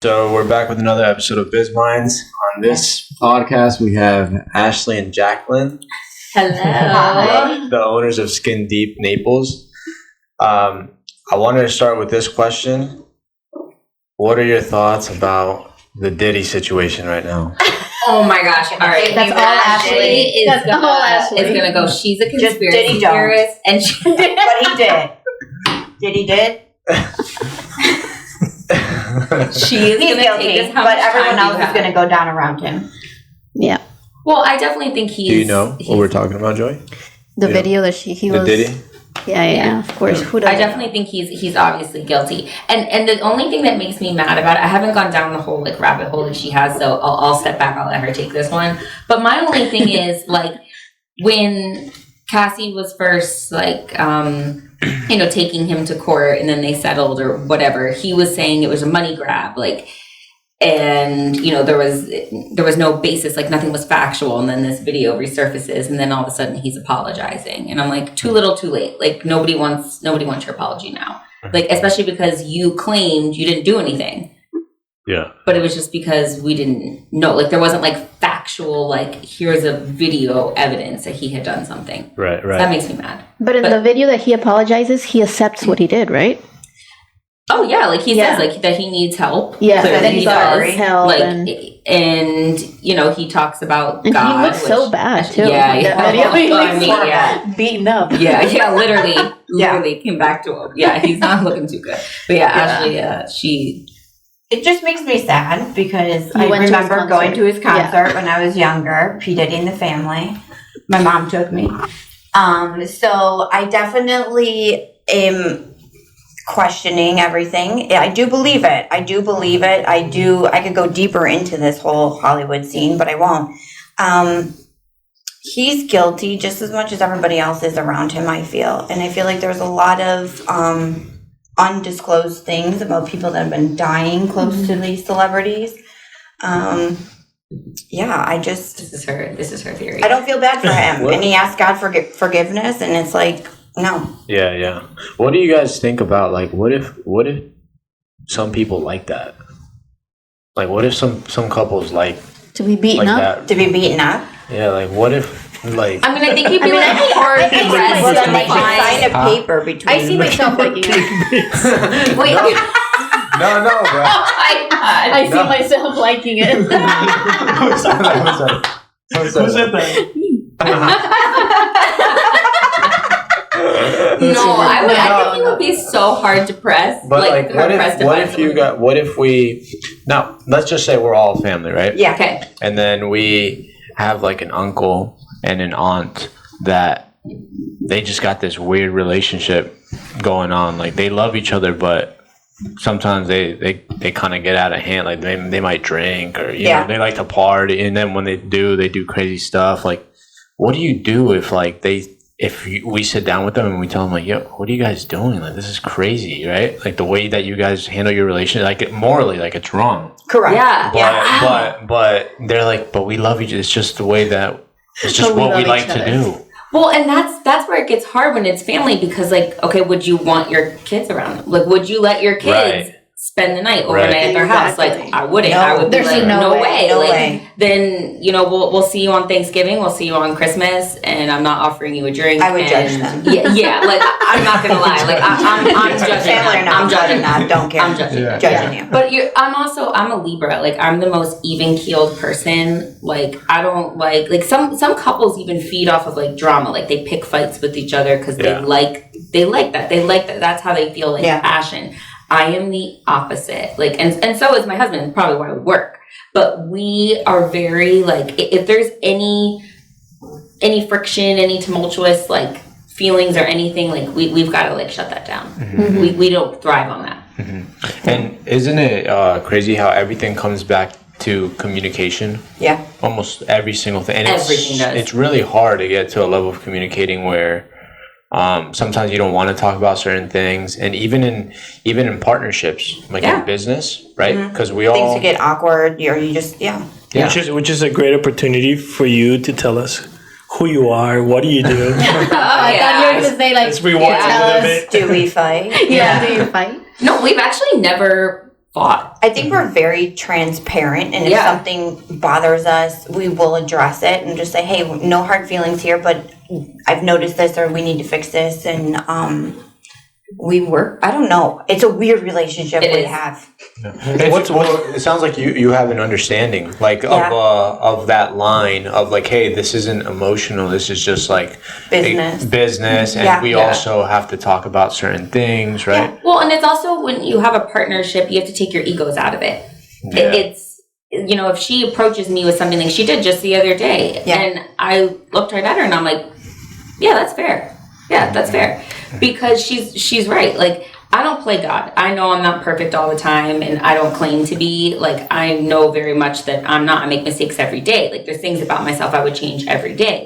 So we're back with another episode of Biz Mindz. On this podcast, we have Ashley and Jacqueline. Hello. The owners of Skin Deep Naples. I wanted to start with this question. What are your thoughts about the Diddy situation right now? Oh my gosh! All right, That's all Ashley. is gonna go. She's a conspiracy theorist, and she But he did. Did he did? She is He's gonna guilty, take this. How but much everyone time else do you is going to go down around him. Yeah. Well, I definitely think he's. Do you know what we're talking about, Joy? The Yeah. video that he The was. Diddy? Yeah, of course. Who I doesn't? definitely think he's obviously guilty, and the only thing that makes me mad about it, I haven't gone down the whole like rabbit hole that she has, so I'll step back. I'll let her take this one. But my only thing is like when Cassie was first like taking him to court, and then they settled or whatever. He was saying it was a money grab, like. And there was no basis, like nothing was factual, and then this video resurfaces, and then all of a sudden he's apologizing, and I'm like, too little, too late. Like nobody wants your apology now, like especially because you claimed you didn't do anything. Yeah. But it was just because we didn't know, like there wasn't like factual, like here's a video evidence that he had done something. Right. So that makes me mad. But in the video that he apologizes, he accepts what he did, right? Oh yeah, like he says like that he needs help. Yeah, Clearly that he's sorry. Help like, and he talks about and God. he looks so bad too. Yeah, That yeah. video, yeah. beaten up. Yeah, literally came back to him. Yeah, he's not looking too good. But Ashley, she. It just makes me sad because I went to his remember going to his concert Yeah. when I was younger, P. Diddy and the Family. My mom took me. So I definitely am questioning everything. I do believe it. I could go deeper into this whole Hollywood scene, but I won't. He's guilty just as much as everybody else is around him, I feel. And I feel like there's a lot of undisclosed things about people that have been dying close to these celebrities. This is her theory. I don't feel bad for him. And he asked God for forgiveness, and it's like, no. Yeah. What do you guys think about, like, what if some people like that? Like, what if some couples like to be beaten like up? that? To be beaten up? Yeah, like, what if, like... I mean, I think he'd be hard Well, then they should sign a paper between I see myself liking it. Wait. No, bro. I see myself liking it. Who said that? No, I think it would be so hard to press. But like what if we now let's just say we're all family, right? Yeah. Okay. And then we have like an uncle and an aunt that they just got this weird relationship going on. Like they love each other, but sometimes they kind of get out of hand. Like they might drink or you know, they like to party, and then when they do crazy stuff. Like, what do you do if like we sit down with them and we tell them like, yo, what are you guys doing? Like, this is crazy, right? Like the way that you guys handle your relationship, like morally, like it's wrong. Correct. Yeah. But they're like, but we love each other. It's just the way that it's just what we like to do. Well, and that's where it gets hard when it's family, because like, okay, would you want your kids around? Like, would you let your kids spend the night overnight at their house? Like, I wouldn't. No, I would be there's like, no way. No like, way. Then we'll see you on Thanksgiving. We'll see you on Christmas, and I'm not offering you a drink. I would judge them. Yeah. Like I'm not gonna lie. Like I'm judging. Family or not, I'm judging that. Don't care. I'm judging. Judging you. But I'm a Libra. Like I'm the most even keeled person. Like I don't like some couples even feed off of like drama. Like they pick fights with each other because they like that. They like that. That's how they feel like passion. I am the opposite. Like and so is my husband. Probably why we work. But we are very like if there's any friction, any tumultuous like feelings or anything, like we've got to like shut that down. Mm-hmm. We don't thrive on that. Mm-hmm. And isn't it crazy how everything comes back to communication? Yeah. Almost every single thing. And everything does. It's really hard to get to a level of communicating where sometimes you don't want to talk about certain things, and even in partnerships, like in business, right? Because we all things to get awkward, or you just which is a great opportunity for you to tell us who you are, what do you do. I thought you were going to say like, let's rewind a little bit. Do we fight? Do you fight? No, we've actually never fought. I think we're very transparent, and if Yeah. something bothers us, we will address it and just say, "Hey, no hard feelings here, but I've noticed this, or we need to fix this." And we work. I don't know. It's a weird relationship It we is. have. It sounds like you have an understanding like Yeah. of that line of like, hey, this isn't emotional. This is just like business, and Yeah. we Yeah. also have to talk about certain things, right? Well, and it's also when you have a partnership, you have to take your egos out of it. Yeah. It's, you know, if she approaches me with something like she did just the other day, Yeah. and I looked right at her and I'm like, yeah, that's fair. Yeah, that's fair. Because she's right. Like, I don't play God. I know I'm not perfect all the time, and I don't claim to be. Like, I know very much that I'm not. I make mistakes every day. Like, there's things about myself I would change every day.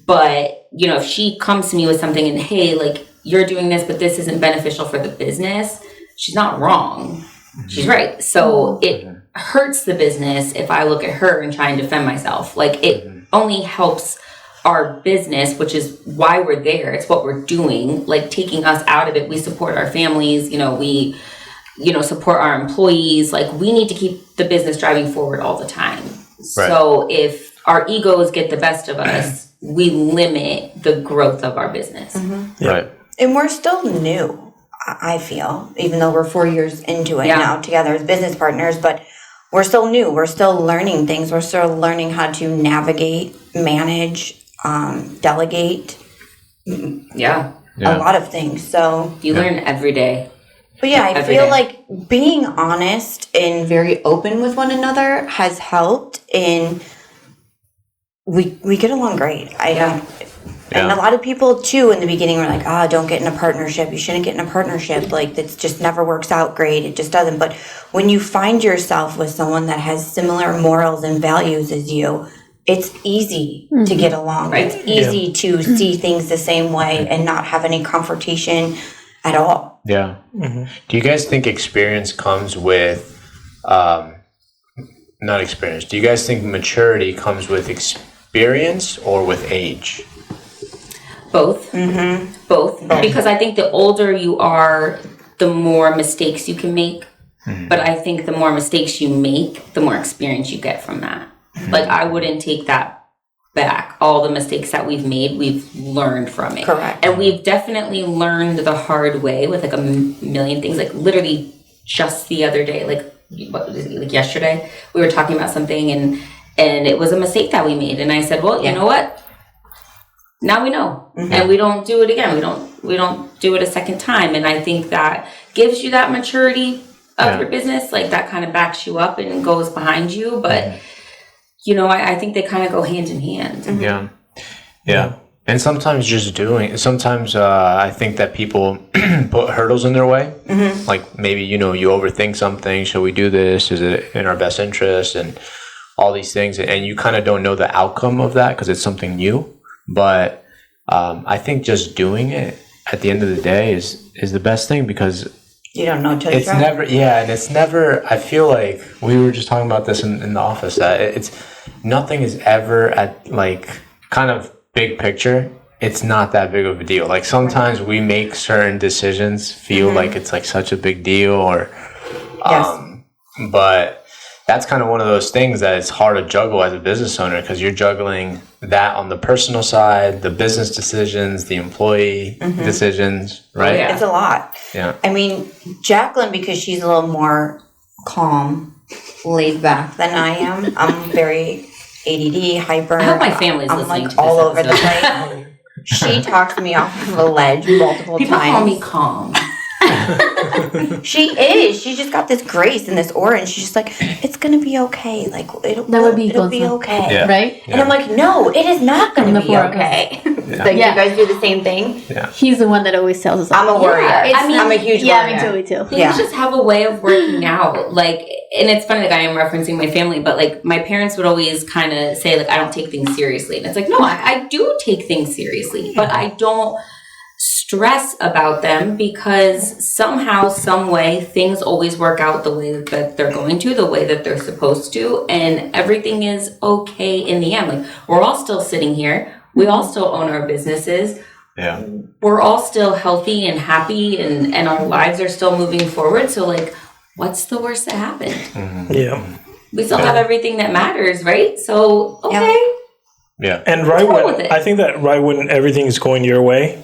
But, you know, if she comes to me with something and, hey, like, you're doing this, but this isn't beneficial for the business, she's not wrong. She's right. So it hurts the business if I look at her and try and defend myself. Like, it only helps our business, which is why we're there. It's what we're doing. Like, taking us out of it, we support our families, you know, we, you know, support our employees. Like, we need to keep the business driving forward all the time. Right. So if our egos get the best of us, we limit the growth of our business. Right. And we're still new, I feel, even though we're 4 years into it Yeah. now together as business partners, but we're still new. We're still learning things. We're still learning how to navigate, manage, delegate, Yeah. a lot of things. So, You learn every day. but yeah, I Every feel day. like being honest and very open with one another has helped, and we get along great. I don't. And a lot of people too in the beginning were like, don't get in a partnership. You shouldn't get in a partnership. Like, that just never works out great. It just doesn't. But when you find yourself with someone that has similar morals and values as you, it's easy to get along. Right. It's easy to see things the same way and not have any confrontation at all. Yeah. Do you guys think experience comes with, not experience, do you guys think maturity comes with experience or with age? Both. Both. Because I think the older you are, the more mistakes you can make. But I think the more mistakes you make, the more experience you get from that. Like, I wouldn't take that back. All the mistakes that we've made, we've learned from it. Correct. And we've definitely learned the hard way with like a million things. Like, literally just the other day, like yesterday, we were talking about something and it was a mistake that we made. And I said, well, you know what? Now we know, and we don't do it again. We don't do it a second time. And I think that gives you that maturity of your business. Like, that kind of backs you up and goes behind you. But you know, I think they kind of go hand in hand. Yeah. And sometimes sometimes I think that people put hurdles in their way. Like, maybe, you know, you overthink something. Should we do this? Is it in our best interest? And all these things. And you kind of don't know the outcome of that because it's something new. But I think just doing it at the end of the day is the best thing, because You don't know till you it's try. never, and it's never, I feel like we were just talking about this in the office, that it's, nothing is ever at, like, kind of big picture, it's not that big of a deal. Like, sometimes we make certain decisions feel like it's like such a big deal, or, but that's kind of one of those things that it's hard to juggle as a business owner, because you're juggling that on the personal side, the business decisions, the employee decisions, right? Yeah. It's a lot. Yeah. I mean, Jacqueline, because she's a little more calm, laid back than I am. I'm very ADD, hyper. I hope my family's I'm listening like to this all over the episode. place. She talks me off of a ledge multiple People times. call me calm. She is. She just got this grace and this aura, and she's just like, it's gonna be okay. Like, it'll be okay. Yeah. Right? And I'm like, no, it is not From gonna the be four of us. okay. Yeah. Like, Yeah. you guys do the same thing? He's the one that always tells us. I'm a worrier. I'm a huge worrier. Yeah, me too. Things just have a way of working out. Like, and it's funny, like, I am referencing my family, but like, my parents would always kind of say, like, I don't take things seriously. And it's like, no, I do take things seriously, but I don't stress about them, because somehow, some way, things always work out the way that they're going to, the way that they're supposed to, and everything is okay in the end. Like, we're all still sitting here. We all still own our businesses. Yeah. We're all still healthy and happy, and our lives are still moving forward. So, like, what's the worst that happened? Yeah. We still have everything that matters, right? So, okay. Yeah. And I think that right when everything is going your way,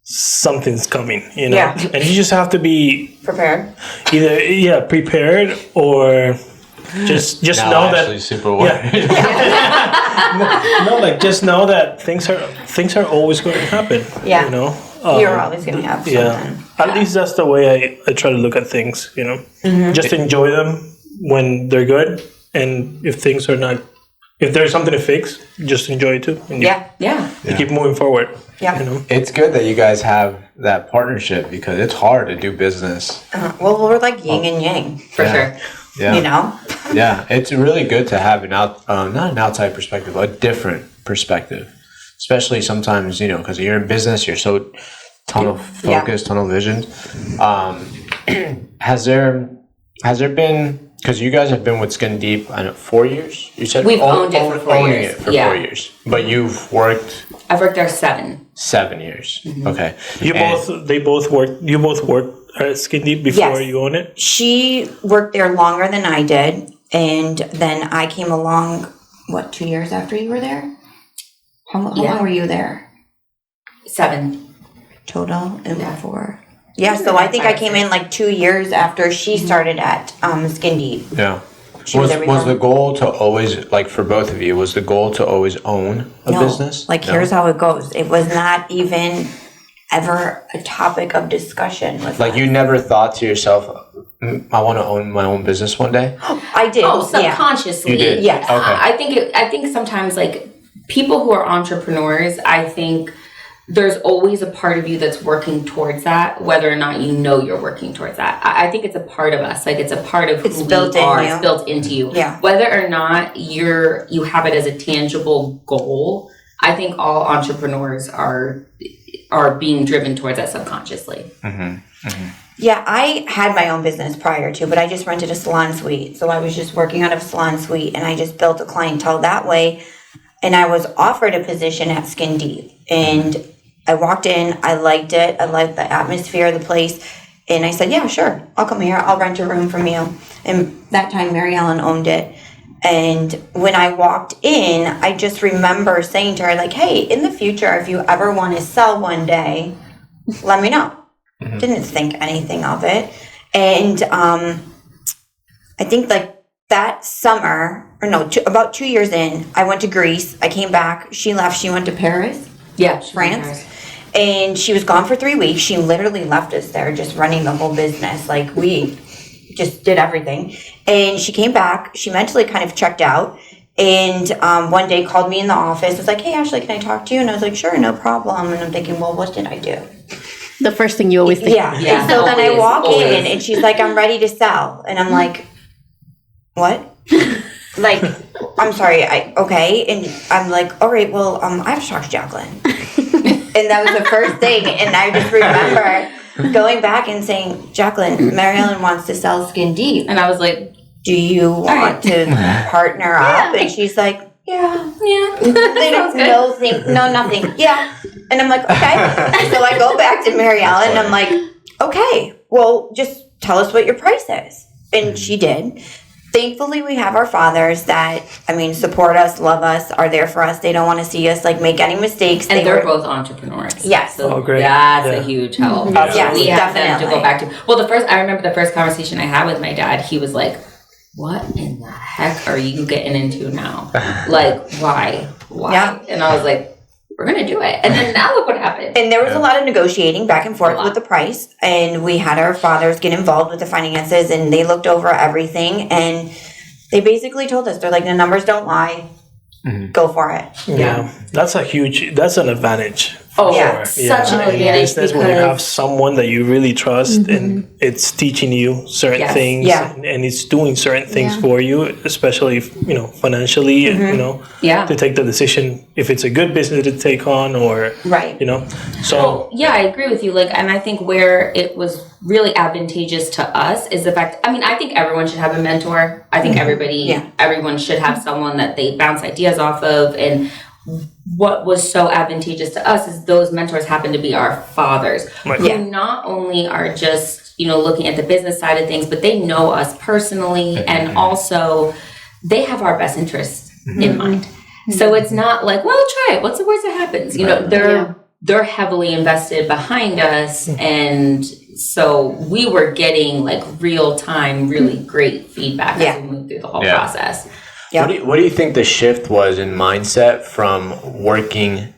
something's coming, you know? Yeah. And you just have to be Prepared. either, prepared or just Now know actually that. super worried. No, like just know that things are always going to happen. Yeah. You know? You're always going to have something. Yeah. At least that's the way I try to look at things, you know? Just enjoy them when they're good. And if things are not, if there's something to fix, just enjoy it too. And you keep moving forward. Yeah. You know? It's good that you guys have that partnership because it's hard to do business. Well, we're like yin and yang. For sure. Yeah. You know? Yeah, it's really good to have not an outside perspective, a different perspective. Especially sometimes, you know, because you're in business, you're so tunnel focused, tunnel vision. Has there been, because you guys have been with Skin Deep, I know, 4 years? You said We've owned it for 4 owning years. it for 4 years. But you've worked I've worked there 7. 7 years. Okay. You both worked at Skin Deep before you own it? She worked there longer than I did. And then I came along, 2 years after you were there? How long were you there? 7. Total? And 4. Yeah, so I think I came in like 2 years after she started at Skin Deep. Yeah. She was the goal to always, like for both of you, was the goal to always own a business? Like, here's how it goes. It was not even ever a topic of discussion with Like, us. you never thought to yourself, I want to own my own business one day? I did. Oh, subconsciously. You did? Yes. Okay. I think sometimes, like, people who are entrepreneurs, I think there's always a part of you that's working towards that, whether or not you know you're working towards that. I think it's a part of us. Like, it's a part of who built we are. in you. It's built into you. Yeah. Whether or not you have it as a tangible goal, I think all entrepreneurs are being driven towards that subconsciously. Yeah, I had my own business prior to, but I just rented a salon suite. So I was just working out of a salon suite, and I just built a clientele that way. And I was offered a position at Skin Deep. And I walked in, I liked it. I liked the atmosphere of the place. And I said, yeah, sure, I'll come here. I'll rent a room from you. And that time, Mary Ellen owned it. And when I walked in, I just remember saying to her, like, hey, in the future, if you ever want to sell one day, let me know. Didn't think anything of it. And I think like that summer, or no, about 2 years in, I went to Greece. I came back. She left. She went to Paris. Yeah. France. And she was gone for 3 weeks. She literally left us there just running the whole business. Like, we just did everything. And she came back. She mentally kind of checked out. And one day called me in the office. Was like, hey, Ashley, can I talk to you? And I was like, sure, no problem. And I'm thinking, well, what did I do? The first thing you always think. Yeah. And so then I walk in and she's like, I'm ready to sell. And I'm like, what? Like, I'm sorry. Okay. And I'm like, all right, well, I have to talk to Jacqueline. And that was the first thing. And I just remember going back and saying, Jacqueline, Mary Ellen wants to sell Skin Deep. And I was like, do you want to partner up? And she's like, yeah. They don't know, no, nothing. Yeah. And I'm like, okay. So I go back to Mary Ellen and I'm like, okay, well, just tell us what your price is. And she did. Thankfully, we have our fathers that, support us, love us, are there for us. They don't want to see us, make any mistakes. And they're both entrepreneurs. Yes. So great. that's a huge help. Yes, we have them to definitely. go back to. Well, I remember the first conversation I had with my dad, he was like, what in the heck are you getting into now? Like, why? Yeah. And I was like, we're going to do it. And then now look what happened. And there was a lot of negotiating back and forth with the price. And we had our fathers get involved with the finances and they looked over everything. And they basically told us, they're like, the numbers don't lie. Go for it. Yeah. That's an advantage. Oh, yeah. Such an in advantage business when you have someone that you really trust and it's teaching you certain things and it's doing certain things for you, especially financially, to take the decision if it's a good business to take on or So well, yeah, I agree with you. And I think where it was really advantageous to us is the fact. I think everyone should have a mentor. I think everyone should have someone that they bounce ideas off of. And what was so advantageous to us is those mentors happen to be our fathers, who not only are just looking at the business side of things, but they know us personally, and also they have our best interests in mind. So it's not like, well, try it. What's the worst that happens? They're heavily invested behind us, and so we were getting like real time, really great feedback as we moved through the whole process. Yep. What do you think the shift was in mindset from working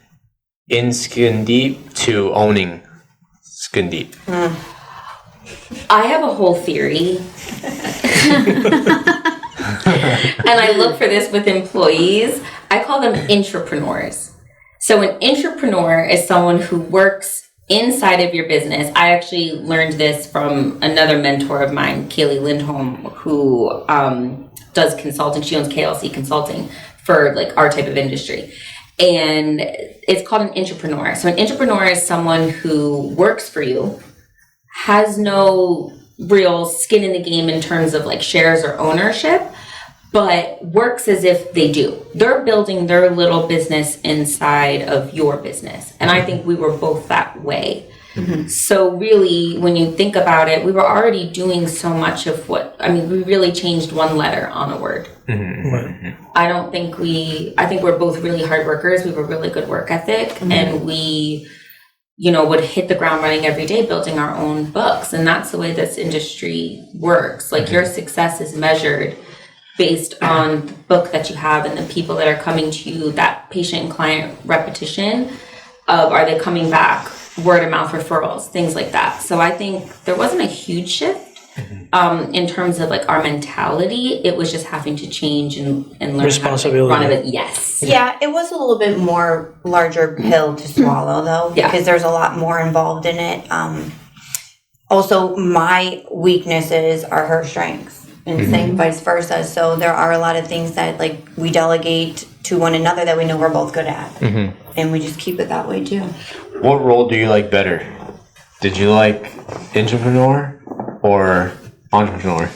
in Skin Deep to owning Skin Deep? I have a whole theory. And I look for this with employees. I call them intrapreneurs. So an intrapreneur is someone who works inside of your business. I actually learned this from another mentor of mine, Kaylee Lindholm, who does consulting. She owns KLC Consulting for like our type of industry. And it's called an intrapreneur. So an intrapreneur is someone who works for you, has no real skin in the game in terms of like shares or ownership, but works as if they do. They're building their little business inside of your business. And I think we were both that way. So really, when you think about it, we were already doing so much of we really changed one letter on a word. I think we're both really hard workers. We have a really good work ethic, and we, would hit the ground running every day building our own books. And that's the way this industry works. Like your success is measured based on the book that you have and the people that are coming to you, that patient and client repetition of, are they coming back, word of mouth referrals, things like that. So I think there wasn't a huge shift in terms of like our mentality. It was just having to change and learn responsibility. How to run it. Yes. Yeah, it was a little bit more larger pill to swallow though, because there's a lot more involved in it. Also, my weaknesses are her strengths, and same vice versa. So there are a lot of things that like we delegate to one another that we know we're both good at, and we just keep it that way too. What role do you like better? Did you like entrepreneur or entrepreneur?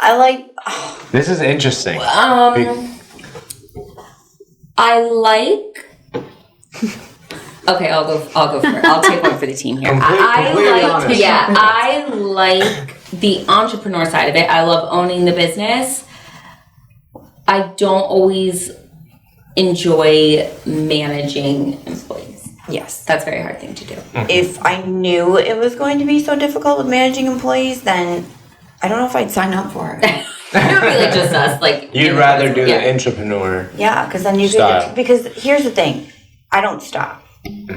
I like. This is interesting. I like. Okay, I'll go for it. I'll take one for the team here. I like the entrepreneur side of it. I love owning the business. I don't always enjoy managing employees. Yes. That's a very hard thing to do. If I knew it was going to be so difficult with managing employees, then I don't know if I'd sign up for it. It would be like just us. Like you'd rather do the entrepreneur. Yeah, because then you could. Because here's the thing, I don't stop.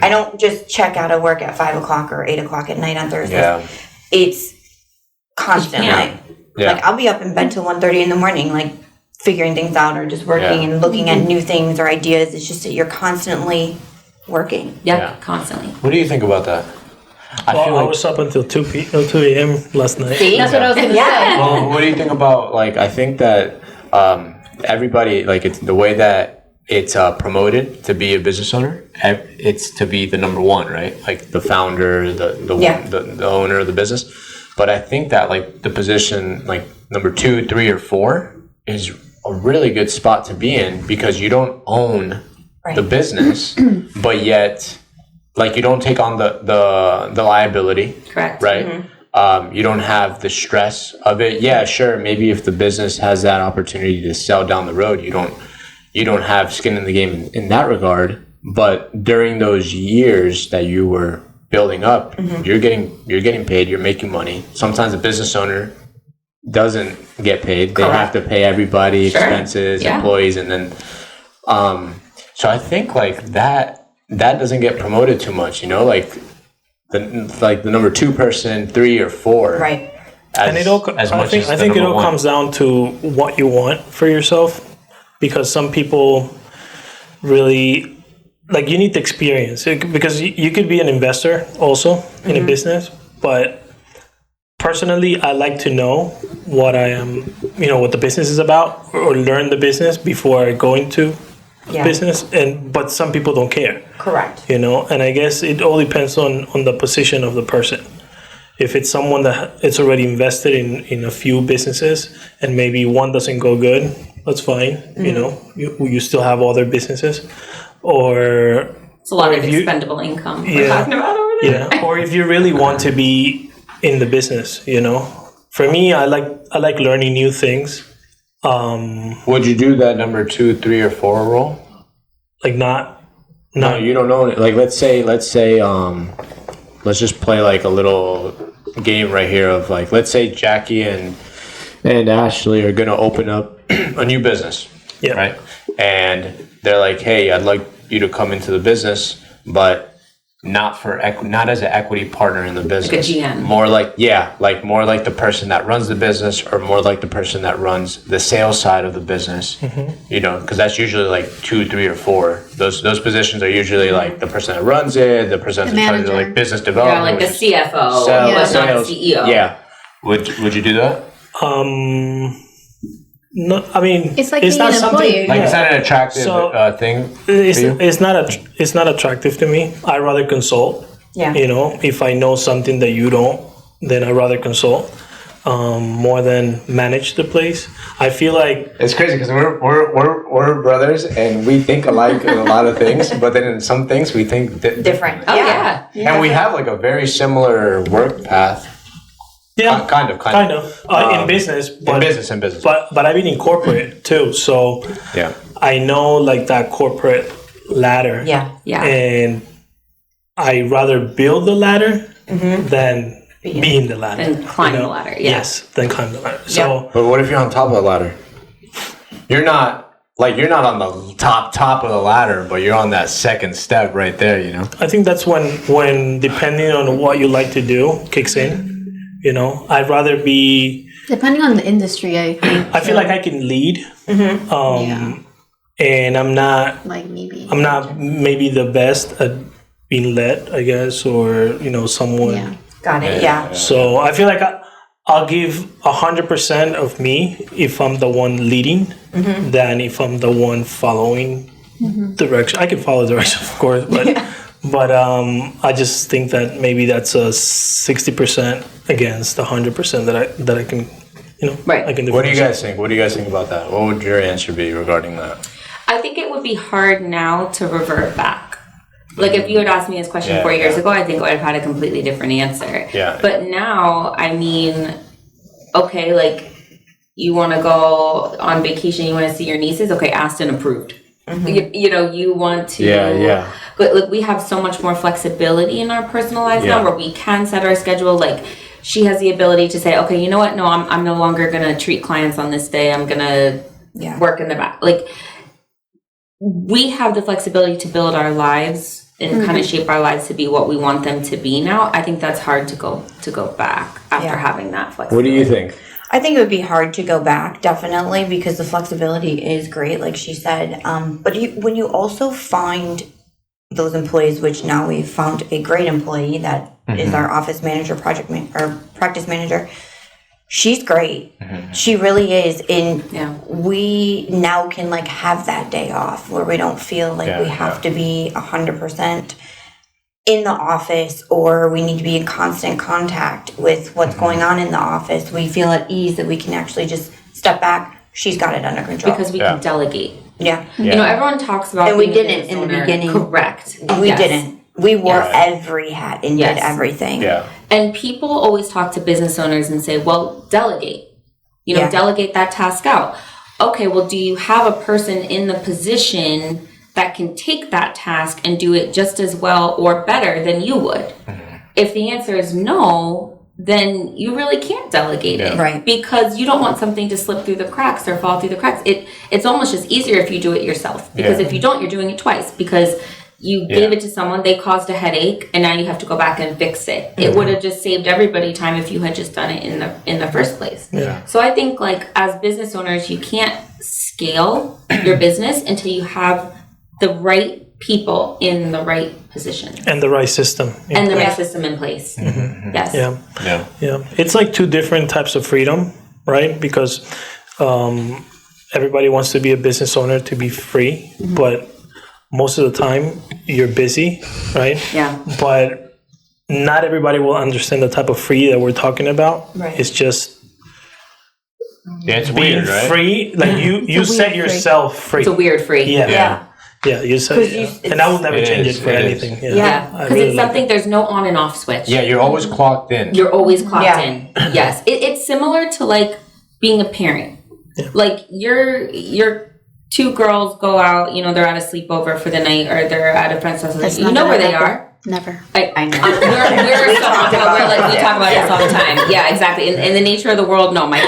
I don't just check out of work at 5 o'clock or 8 o'clock at night on Thursdays. Yeah. It's constant. Like I'll be up in bed till 1:30 in the morning, like figuring things out or just working and looking at new things or ideas. It's just that you're constantly working. Yeah, constantly. What do you think about that? I was up until 2 a.m. last night. See? That's what I was going to say. Well, what do you think about, like, I think that everybody, like, it's the way that it's promoted to be a business owner, it's to be the number one, right? Like the founder, the owner of the business. But I think that, like, the position, like, number 2, 3, or 4 is a really good spot to be in, because you don't own the business, but yet, like, you don't take on the liability. Correct. Right? You don't have the stress of it. Yeah, sure. Maybe if the business has that opportunity to sell down the road, you don't have skin in the game in that regard. But during those years that you were building up, you're getting paid. You're making money. Sometimes a business owner doesn't get paid. They have to pay everybody, expenses, employees, and then. So I think, like, that doesn't get promoted too much. Like the number 2 person, 3 or 4. Right. I think it all comes down to what you want for yourself. Because some people really, like, you need the experience. Because you could be an investor also in a business. But personally, I like to know what I am, what the business is about, or learn the business before I go into business. But some people don't care. Correct. And I guess it all depends on the position of the person. If it's someone that it's already invested in a few businesses and maybe one doesn't go good, that's fine. You still have other businesses, or it's a lot of expendable income we're talking about over Yeah, or if you really want to be in the business, you know. For me, I like learning new things. Would you do that number 2, 3, or 4 role? Like not. No, you don't know. Like let's say, let's just play like a little game right here of like, let's say Jackie and Ashley are gonna open up a new business. Yeah. Right. And they're like, hey, I'd like you to come into the business, but not as an equity partner in the business. Like a GM. More like the person that runs the business, or more like the person that runs the sales side of the business. Mm-hmm. You know, because that's usually like 2, 3, or 4. Those positions are usually like the person that runs it, the person that's in charge of like business development. Yeah, like the CFO, sales, but not a CEO. Yeah. Would you do that? No, I mean It's like it's being not an something. employee. Like, is that an attractive thing for you? It's not attractive to me. I rather consult. Yeah. You know, if I know something that you don't, then I rather consult more than manage the place. I feel like It's crazy because we're brothers and we think alike in a lot of things, but then in some things we think Different. Oh yeah. And we have like a very similar work path. yeah, Kind of. in business, but In business. but I've been in corporate too, so Yeah. I know like that corporate ladder. Yeah. Yeah. And I rather build the ladder than be in the ladder. And climb the ladder, yeah. Yes, than climb the ladder. So But what if you're on top of the ladder? You're not on the top of the ladder, but you're on that second step right there, you know? I think that's when depending on what you like to do kicks in. You know, I'd rather be. Depending on the industry, I think. I feel like I can lead, and I'm not maybe the best at being led, I guess, or you know, someone. Yeah. Got it. Yeah. So I feel like I'll give 100% of me if I'm the one leading, than if I'm the one following direction. I can follow direction, of course, but. But I just think that maybe that's a 60% against the 100% that I can, you know, Right. I can do. What do you guys think? What do you guys think about that? What would your answer be regarding that? I think it would be hard now to revert back. Like if you had asked me this question 4 years ago, I think I would have had a completely different answer. Yeah. But now, I mean, okay, like you want to go on vacation, you want to see your nieces, okay, asked and approved. You know, you want to. But like we have so much more flexibility in our personal lives now, where we can set our schedule. Like she has the ability to say, okay, you know what? No, I'm no longer gonna treat clients on this day. I'm gonna work in the back. Like we have the flexibility to build our lives and kind of shape our lives to be what we want them to be now. I think that's hard to go back after having that flexibility. What do you think? I think it would be hard to go back, definitely, because the flexibility is great, like she said. But when you also find those employees, which now we've found a great employee that is our office manager, or practice manager. She's great. She really is. And we now can like have that day off where we don't feel like we have to be 100% in the office, or we need to be in constant contact with what's going on in the office. We feel at ease that we can actually just step back. She's got it under control. Because we can delegate. Yeah. You know, everyone talks about and we didn't in the beginning. Correct. We didn't. We wore every hat and did everything. Yeah. And people always talk to business owners and say, well, delegate. You know, delegate that task out. Okay, well, do you have a person in the position that can take that task and do it just as well or better than you would? If the answer is no, then you really can't delegate it. Right. Because you don't want something to slip through the cracks or fall through the cracks. It's almost just easier if you do it yourself. Because if you don't, you're doing it twice. Because you gave it to someone, they caused a headache, and now you have to go back and fix it. It would have just saved everybody time if you had just done it in the first place. Yeah. So I think like as business owners, you can't scale your business until you have the right people in the right position. And the right system. And the right system in place. Yes. Yeah. It's like two different types of freedom, right? Because everybody wants to be a business owner to be free, but most of the time you're busy, right? Yeah. But not everybody will understand the type of free that we're talking about. Right. It's just it's being weird, right? free. Like you set yourself free. It's a weird free. Yeah. Yeah, you said and I will never change it for anything. Yeah, because it's something, there's no on and off switch. Yeah, you're always clocked in. You're always clocked in. Yes. It's similar to like being a parent. Yeah. Like your two girls go out, you know, they're at a sleepover for the night or they're at a friend's house. You know where they are. Never. I know. We talk about this all the time. Yeah, exactly. In the nature of the world, no, my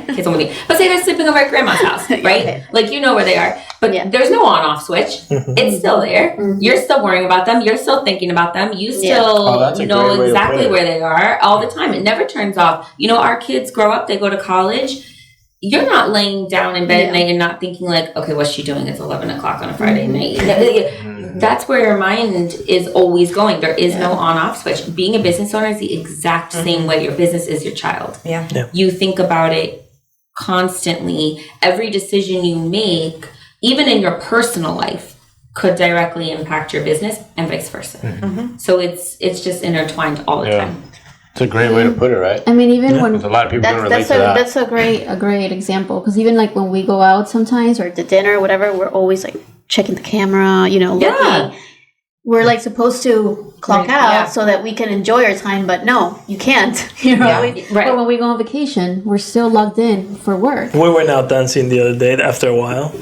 kids don't with me. But say they're sleeping over at grandma's house, right? Like, you know where they are. But there's no on-off switch. It's still there. You're still worrying about them. You're still thinking about them. You still know exactly where they are all the time. It never turns off. You know, our kids grow up, they go to college. You're not laying down in bed at night and not thinking like, okay, what's she doing? It's 11 o'clock on a Friday night. That's where your mind is always going. There is no on-off switch. Being a business owner is the exact same way. Your business is your child. Yeah. You think about it constantly. Every decision you make, even in your personal life, could directly impact your business and vice versa. So it's just intertwined all the time. It's a great way to put it, right? I mean, even when a lot of people don't relate to that. That's a great example, because even like when we go out sometimes or to dinner or whatever, we're always like checking the camera, you know, looking. We're like supposed to clock out so that we can enjoy our time, but no, you can't. You know, but when we go on vacation, we're still logged in for work. We went out dancing the other day after a while.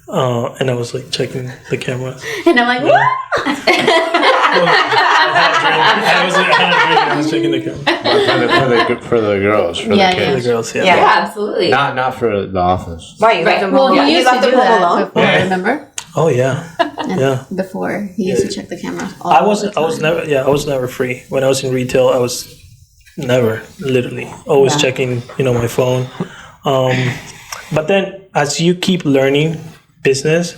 And I was like checking the cameras. And I'm like, what? I was checking the camera. For the girls, for the kids. For the girls, yeah, absolutely. Not for the office. Why, you left them home? Well, he used to do that before, remember? Oh yeah. Before he used to check the camera. I was never free. When I was in retail, I was never, literally, always checking, my phone. But then as you keep learning business,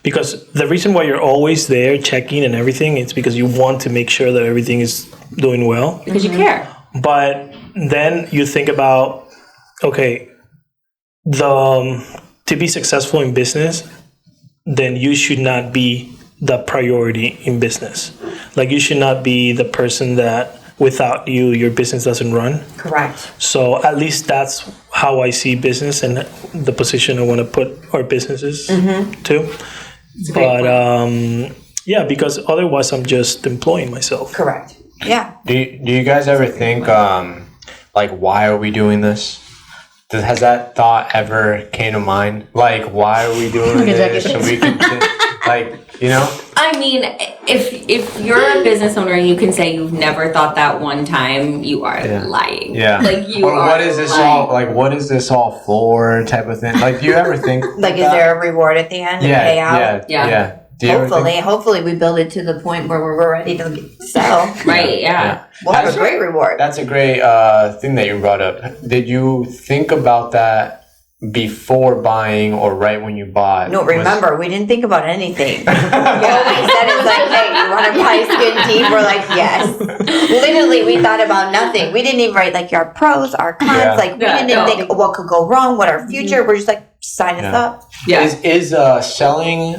because the reason why you're always there checking and everything, it's because you want to make sure that everything is doing well. Because you care. But then you think about, okay, to be successful in business, then you should not be the priority in business. Like, you should not be the person that without you, your business doesn't run. Correct. So at least that's how I see business and the position I want to put our businesses to. But because otherwise I'm just employing myself. Correct. Yeah. Do you guys ever think like, why are we doing this? Has that thought ever came to mind? Like, why are we doing this? So we can, I mean, if you're a business owner and you can say you've never thought that one time, you are lying. Yeah. Like, you or what is this all like? What is this all for? Type of thing. Like, do you ever think like, is there a reward at the end? Yeah. Yeah. Hopefully we build it to the point where we're ready to sell. Right. Yeah. We'll have a great reward. That's a great thing that you brought up. Did you think about that before buying or right when you bought? No, remember, we didn't think about anything. We always said it's like, hey, you want to buy skin deep? We're like, yes. Literally, we thought about nothing. We didn't even write like our pros, our cons. Yeah. Like, we didn't even think what could go wrong, what our future. We're just like, sign us up. Yeah. Is selling,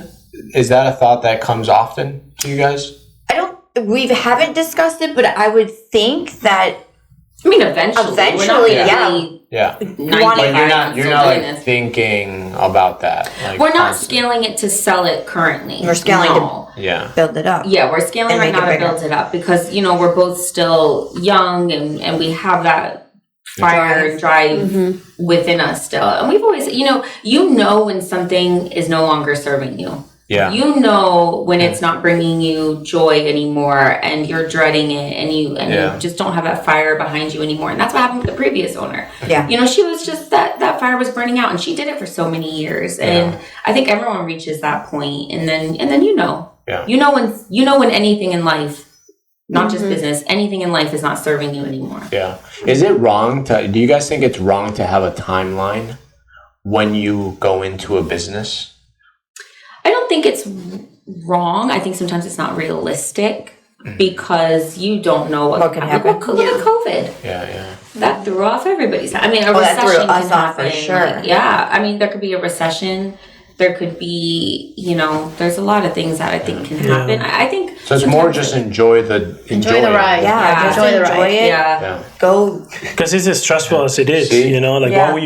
is that a thought that comes often to you guys? We haven't discussed it, but I would think that. I mean, eventually, yeah. You're not like thinking about that. Like, we're not scaling it to sell it currently. We're scaling to build it up. Yeah, we're scaling right now to build it up because we're both still young and we have that fire and drive within us still. And we've always, when something is no longer serving you. Yeah. When it's not bringing you joy anymore and you're dreading it and you just don't have that fire behind you anymore. And that's what happened with the previous owner. Yeah. She was just that fire was burning out and she did it for so many years. And I think everyone reaches that point and then when anything in life, not just business, anything in life is not serving you anymore. Yeah. Is it wrong do you guys think it's wrong to have a timeline when you go into a business? I don't think it's wrong. I think sometimes it's not realistic because you don't know what could happen. Look at COVID. Yeah. That threw off everybody's. I mean, a recession can happen. For sure. I mean, there could be a recession. There could be, there's a lot of things that I think can happen. I think so. It's more just enjoy the ride. Yeah, just enjoy the ride. Yeah. go. Because it's as stressful as it is, you know. Like, why would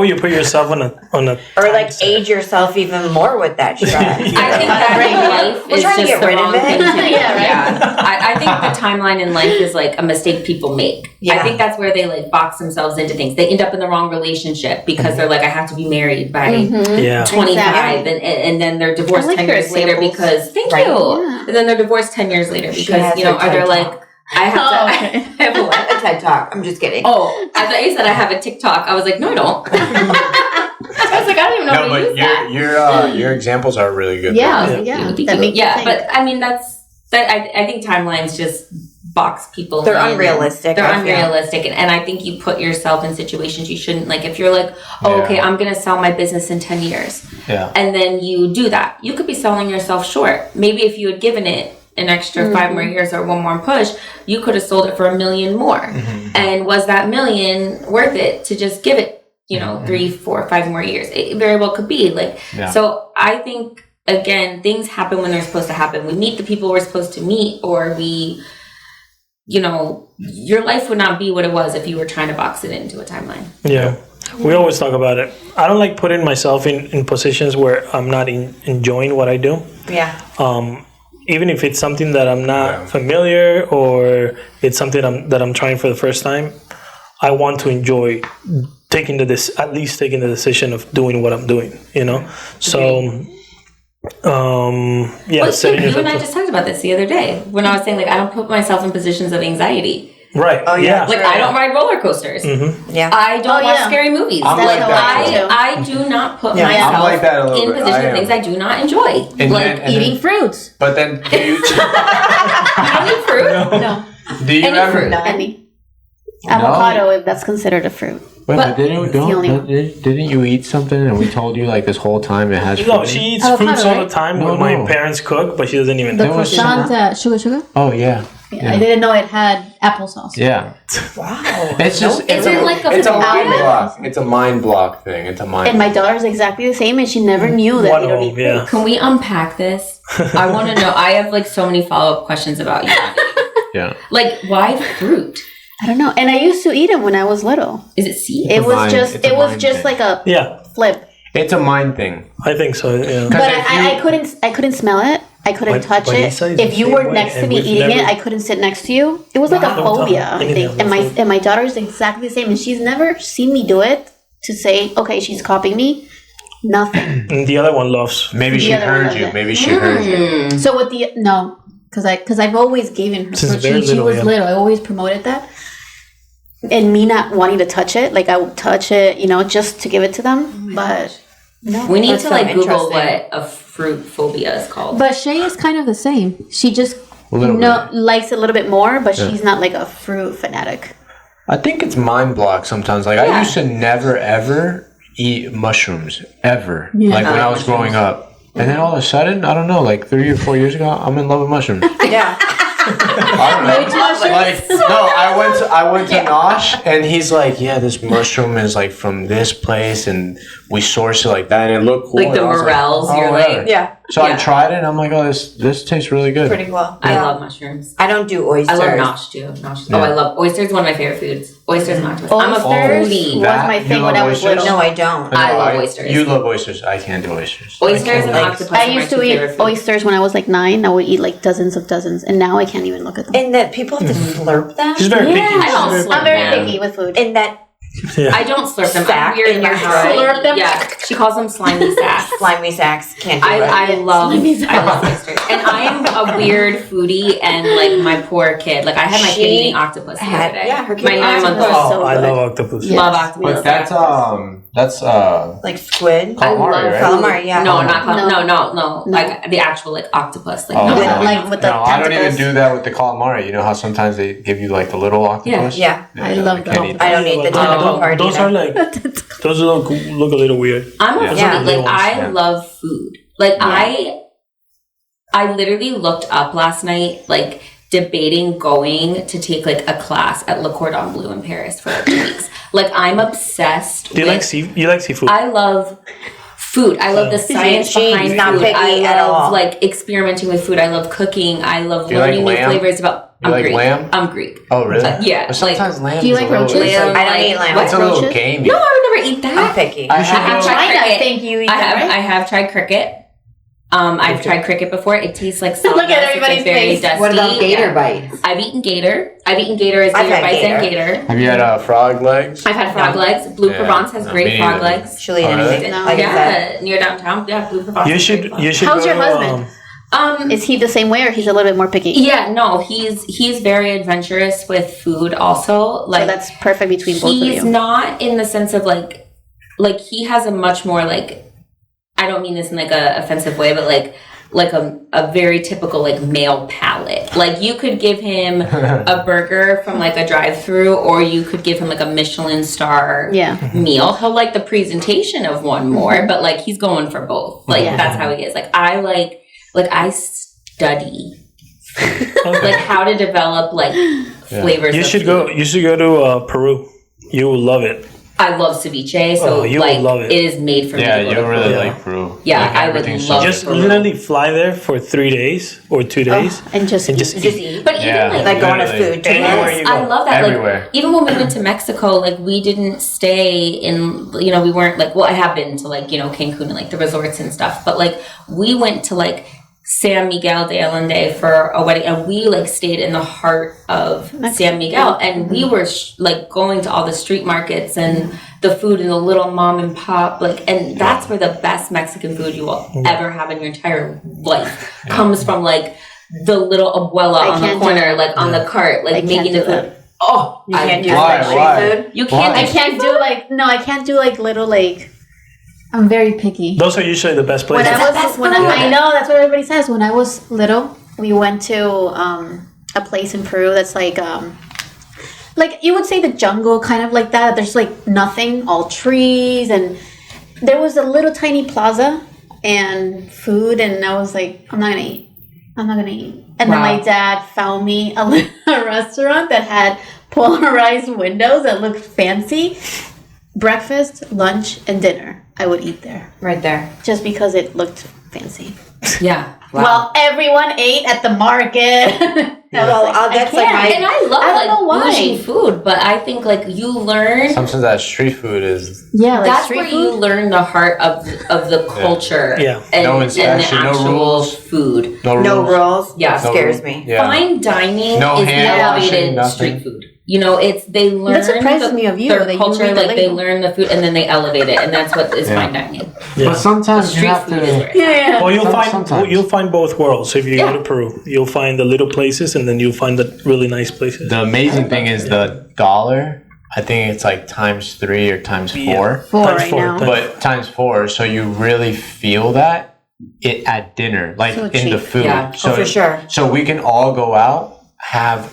you put yourself on a or like age yourself even more with that stress? I think that life is trying to just get rid of it. I think the timeline in life is like a mistake people make. I think that's where they like box themselves into things. They end up in the wrong relationship because they're like, I have to be married by 25, and then they're divorced 10 years later because thank you. And then they're divorced 10 10 years later because, you know, are there like, I have to, I have a TED Talk. I'm just kidding. Oh, I thought you said I have a TikTok. I was like, no, I don't. I was like, I don't even know how to use that. Your examples are really good. But I mean, I think timelines just box people. They're unrealistic. They're unrealistic, and I think you put yourself in situations you shouldn't. Like if you're like, oh, okay, I'm gonna sell my business in 10 years, and then you do that, you could be selling yourself short. Maybe if you had given it an extra 5 more years or one more push, you could have sold it for $1 million more. And was that $1 million worth it to just give it, you know, 3, 4, 5 more years? It very well could be. Like, so I think, again, things happen when they're supposed to happen. We meet the people we're supposed to meet, or we, you know, your life would not be what it was if you were trying to box it into a timeline. Yeah. We always talk about it. I don't like putting myself in positions where I'm not enjoying what I do. Yeah. Even if it's something that I'm not familiar, or it's something that I'm trying for the first time, I want to enjoy at least taking the decision of doing what I'm doing, you know? So, you and I just talked about this the other day when I was saying, like, I don't put myself in positions of anxiety. Right. Oh, yeah. Like, I don't ride roller coasters. Mm-hmm. Yeah. I don't watch scary movies. I do not put myself in positions of things I do not enjoy. And eating fruits. But then, do you... You don't eat fruit? No. Do you Any ever... fruit? Any. Avocado, if that's considered a fruit. Wait, but didn't you eat something and we told you like this whole time it has fruit? No, she eats fruits all the time when my parents cook, but she doesn't even know. The croissant, sugar? Oh, yeah. I didn't know it had applesauce. Yeah. Wow. It's just it's a mind block. It's a mind block thing. It's a mind. And my daughter's exactly the same, and she never knew that we don't eat fruit. Can we unpack this? I want to know. I have like so many follow-up questions about you. Yeah. Like, why fruit? I don't know. And I used to eat them when I was little. Is it seed? It was just like a flip. It's a mind thing. I think so. Yeah. But I couldn't smell it. I couldn't touch it. If you were next to me eating it, I couldn't sit next to you. It was like a phobia, I think. And my daughter's exactly the same, and she's never seen me do it to say, okay, she's copying me. Nothing. And the other one loves. Maybe she heard you. Maybe she heard you. So with because I've always given her. Since she was little. I always promoted that. And me not wanting to touch it, like I would touch it, you know, just to give it to them. But no, we need to like Google what a fruit phobia is called. But Shay is kind of the same. She just likes it a little bit more, but she's not like a fruit fanatic. I think it's mind block sometimes. Like I used to never ever eat mushrooms ever. Like when I was growing up, and then all of a sudden, I don't know, like 3 or 4 years ago, I'm in love with mushrooms. Yeah. I don't know. Like, I went to Nosh, and he's like, yeah, this mushroom is like from this place, and we source it like that, and it looked cool. Like the morels, you're like, So I tried it, and I'm like, oh, this tastes really good. Pretty well. I love mushrooms. I don't do oysters. I love Nosh too. Oh, I love oysters. One of my favorite foods. Oysters and octopus. I'm a foodie. Was my thing when I was little. No, I don't. I love oysters. You love oysters. I can't do oysters. Oysters and octopus. I used to eat oysters when I was like 9. I would eat like dozens, and now I can't even look at them. And that people have to slurp them. She's very picky. I'm very picky with food. And that. I don't slurp them. I'm weird in your slurp them. Yeah, she calls them slimy sacks. Slimy sacks. Can't do it. I love oysters. And I am a weird foodie, and like my poor kid. Like I had my kid eating octopus the other day. Yeah, her kid. My 9-month-old. Oh, I love octopus. Yes. Love octopus. But that's like squid. Calamari, right? Calamari, yeah. No, not calamari. No. Like the actual like octopus. Like with the I don't even do that with the calamari. You know how sometimes they give you like the little octopus? Yeah. I love that. I don't eat the tentacle part. Those are like those look a little weird. I'm a foodie. Like I love food. Like I literally looked up last night, like debating going to take like a class at Le Cordon Bleu in Paris for like 2 weeks. Like I'm obsessed. Do you like seafood? I love food. I love the science behind not food. picky I at all. love like experimenting with food. I love cooking. I love learning new flavors about. You like Greek. lamb? I'm Greek. Oh, really? Yeah. But sometimes lamb. Do you like roaches? I don't eat lamb. It's a little Roaches? gamey. No, I would never eat that. I'm picky. I have tried China, I cricket. think you eat I that, have. right? I have tried cricket. I've tried cricket before. It tastes like sawdust. Look at everybody's it's like very face. dusty. What about gator bites? I've eaten gator. I've eaten gator as I've gator had bites and gator. gator. Have you had frog legs? I've had frog legs. Blue Yeah. Provence has No, great me frog neither. legs. She'll eat Oh, really? anything. No. Like I said. Yeah, near downtown. Yeah, Blue Provence. You has should great frog you legs. should How's go your to, husband? Is he the same way, or he's a little bit more picky? Yeah, no, he's very adventurous with food. Also, like So that's perfect between both of he's you. not in the sense of like he has a much more like, I don't mean this in like a offensive way, but like a very typical like male palate. Like you could give him a burger from like a drive-through, or you could give him like a Michelin star meal. He'll like the presentation of one more, but like he's going for both. Like that's how he is. Like I study like how to develop like flavors. You of should food. go to Peru. You will love it. I love ceviche, so you like would love it. it is made for me. Yeah, to go you to really Peru. like Peru. Yeah, Like, I would everything's love so- it. Just literally fly there for 3 days or 2 days And just Just eat. But even Yeah. like Like going to Literally. food trip. Anywhere you yes, I go. love that. Everywhere. Like even when we went to Mexico, like we didn't stay in, we weren't like, well, I have been to like, Cancun and like the resorts and stuff, but like we went to like San Miguel de Allende for a wedding, and we like stayed in the heart of San Miguel, and we were like going to all the street markets and the food in the little mom and pop, like, and that's where the best Mexican food you will ever have in your entire life comes from, like the little abuela on the can't do corner, it. like on the cart, like I can't making the do food. that. Oh, You can't do Why? like Why? street food. You can't. Why? I can't do I can't do like little like. I'm very picky. Those are usually the best When places. I know that's what everybody says. When I was little, we went to a place in Peru that's like you would say the jungle, kind of like that. There's like nothing, all trees, and there was a little tiny plaza and food, and I was like, I'm not gonna eat. And then my dad found me a restaurant that had polarized windows that looked fancy. Breakfast, lunch, and dinner. I would eat there Right there. just because it looked fancy. Yeah. Well, everyone ate at the market. That's like my. And I love I don't know why. bougie food, but I think like you learn. Sometimes that street food is Yeah, like That's street where food. you learn the heart of the culture. Yeah. And, No and the inspection, no actual rules. food. No rules. Yeah. No Scares rules. me. Yeah. Fine dining No is hand elevated washing, nothing. street food. It's they learn That surprises me of you, their that you culture, read the like they label. learn the food and then they elevate it, and that's what is fine dining. Yeah. But sometimes you Street have food is to. where it's Yeah. Well, Sometimes. you'll find both worlds if you Yeah. go to Peru. You'll find the little places, and then you'll find the really nice places. The amazing thing is the dollar. I think it's like ×3 or ×4. Four Times right four, now. times- But ×4, so you really feel that it at dinner, like So in the cheap. food. Yeah. So For sure. So we can all go out, have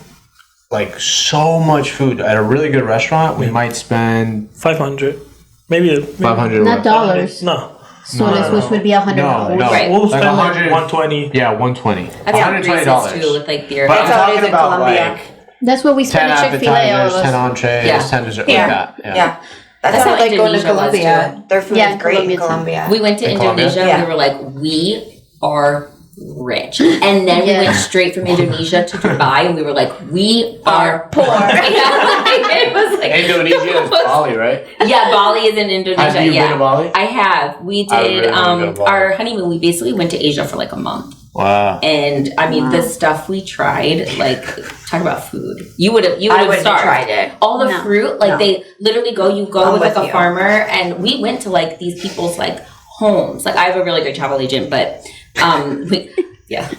like so much food at a really good restaurant. We might spend 500, maybe 500. Not dollars. No, Sodas, which would be $100. No, no. Right. we'll Like spend like 100. 120. Yeah, 120. That's how $120. Greece is too with like beer. But I'm That's how it is talking in about Colombia. like That's what we 10 spend at Chick-fil-A, all of appetizers, 10 us. entrees, Yeah. 10 dessert, Yeah. like that. Yeah. That's That's how how I like going to Indonesia was, Colombia. Their food Yeah, is great Colombia in too. Colombia. We went to In Colombia? Indonesia. Yeah. We were like, we are rich, and then we went straight from Indonesia to Dubai, and we were like, we are poor. Yeah, it was like Indonesia is Bali, right? Yeah, Bali is in Indonesia. Have you yeah. been to Bali? I have. We I did really wanna go to Bali. our honeymoon. We basically went to Asia for like a month, Wow. and I mean the stuff we tried. Like, talk about food. You would have I wouldn't have starved. tried it. All the No. fruit, like No. they literally you go I'm with like with a you. farmer, and we went to like these people's like homes. Like I have a really great travel agent, but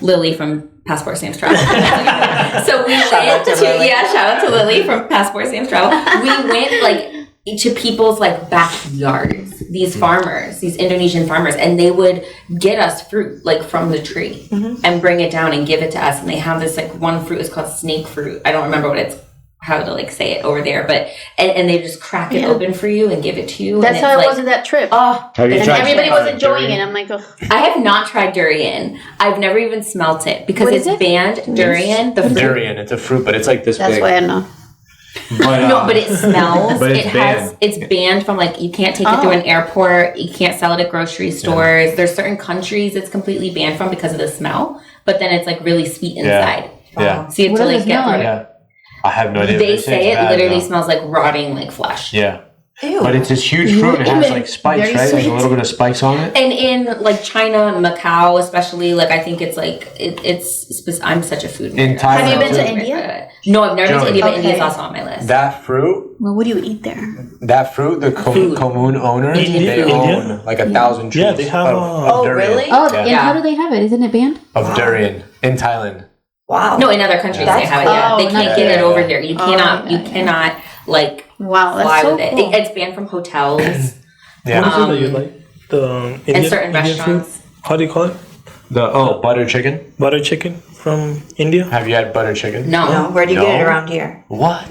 Lily from Passport Sam's Travel. So we Shout out went to Lily. shout out to Lily from Passport Sam's Travel. We went like to people's like backyards, these farmers, these Indonesian farmers, and they would get us fruit like from the tree and bring it down and give it to us. And they have this like one fruit is called snake fruit. I don't remember what it's how to like say it over there, but and they just crack it open for you and give it to you. That's and how it's it was in that trip. Oh, Have you And tried everybody was durian? enjoying it. I'm like, oh. I have not tried durian. I've never even smelt it because What it's is it? banned. Durian, the fruit. Durian, it's a fruit, but it's like this That's big. why I know. But, No, but it smells. But it's It's banned from like you can't take it through an airport. You can't sell it at grocery stores. There's certain countries it's completely banned from because of the smell. But then it's like really sweet inside. Yeah. So you have What to does like it get smell through Yeah. I have no idea. They It's say it bad, literally though. smells like rotting like flesh. Yeah. Ew. But it's this huge fruit and it has like spikes, Very right? Like a sweet. little bit of spikes on it. And in like China, Macau, especially, like I think it's like I'm such a food nerd. In Thailand, Have you been to too. India? No, I've never been to India, but Okay. India's also on my list. That fruit, Well, what do you eat there? the commune owners, India? they own like 1,000 trees. Yeah, they have, Oh, durian. really? Oh, Yeah. and Yeah. how do they have it? Isn't it banned? Of durian in Thailand. Wow. No, in other countries That's they have it. Yeah, cool. they Oh, can't not get it here. over here. You cannot. yeah, You cannot like Wow, that's fly so with it. cool. It's banned from hotels Yeah. What is it that you like? The Indian, and certain Indian restaurants. food? How do you call it? Butter chicken. Butter chicken from India? Have you had butter chicken? No, No, where do you get it No. around here? What?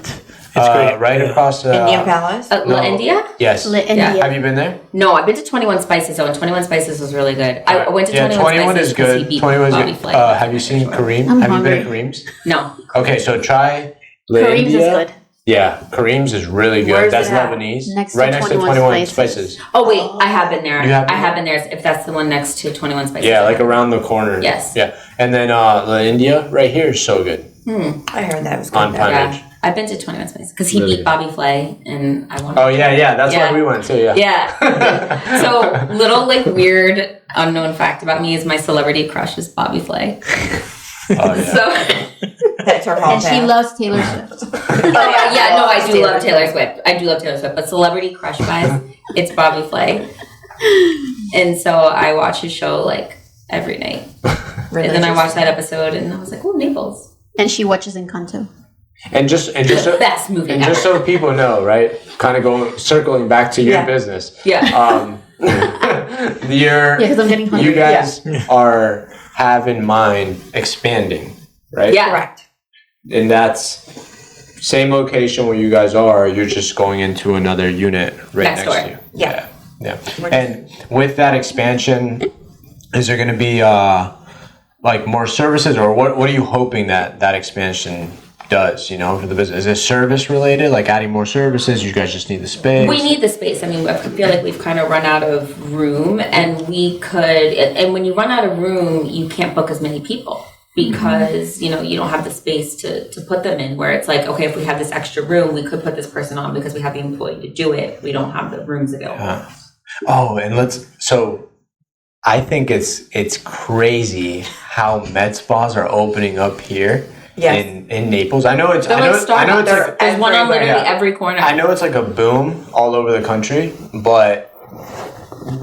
It's great. Right Yeah. across the Indian Palace? No. India. Yes. India. Have you been there? No, I've been to 21 Spices though, and 21 Spices was really good. I went to Yeah, 21 is Spices because he good. beat 21 is Bobby good. Flay. Have you seen Kareem? I'm Have you hungry. been to Kareem's? No, Okay, so try Kareem's is India. good. Yeah, Kareem's is really good. Where's That's it at? Lebanese. Next to right next to 21 21 Spices. Spices. oh wait, I have been there. You have I been have been there. If that's the one next to 21 Spices. Yeah, like around the corner. Yes. Yeah. And then the India right here is so good. I heard that was good. On there. Pine Yeah, Ridge. I've been to 21 Spices because he Really beat good. Bobby Flay, and I won. Oh yeah, that's Yeah. why we went too. Yeah. Yeah. So little like weird unknown fact about me is my celebrity crush is Bobby Flay. Oh yeah. So That's her hall And she pass. loves Taylor Swift. yeah, no, I do love Taylor Swift. I do love Taylor Swift, but celebrity crush wise, it's Bobby Flay. And so I watch his show like every night. And then I watched that episode and I was like, oh, Naples. And she watches Encanto. And just so, Best movie and ever. just so people know, right? Kind of circling back to your Yeah. business. Yeah. You're, Yeah, because I'm getting hungry. you guys have in mind expanding, right? Yeah. Correct. And that's same location where you guys are. You're just going into another unit right Next next door. to you. Yeah. Yeah. And with that expansion, is there going to be like more services, or what are you hoping that expansion does, for the business? Is it service related, like adding more services? You guys just need the space? We need the space. I mean, I feel like we've kind of run out of room, and we could. And when you run out of room, you can't book as many people because you don't have the space to put them in. Where it's like, okay, if we have this extra room, we could put this person on because we have the employee to do it. We don't have the rooms available. Oh, and so I think it's crazy how med spas are opening up here. Yes. In Naples. I know it's They're like Starbucks. There's one on literally yeah. every corner. I know it's like a boom all over the country, but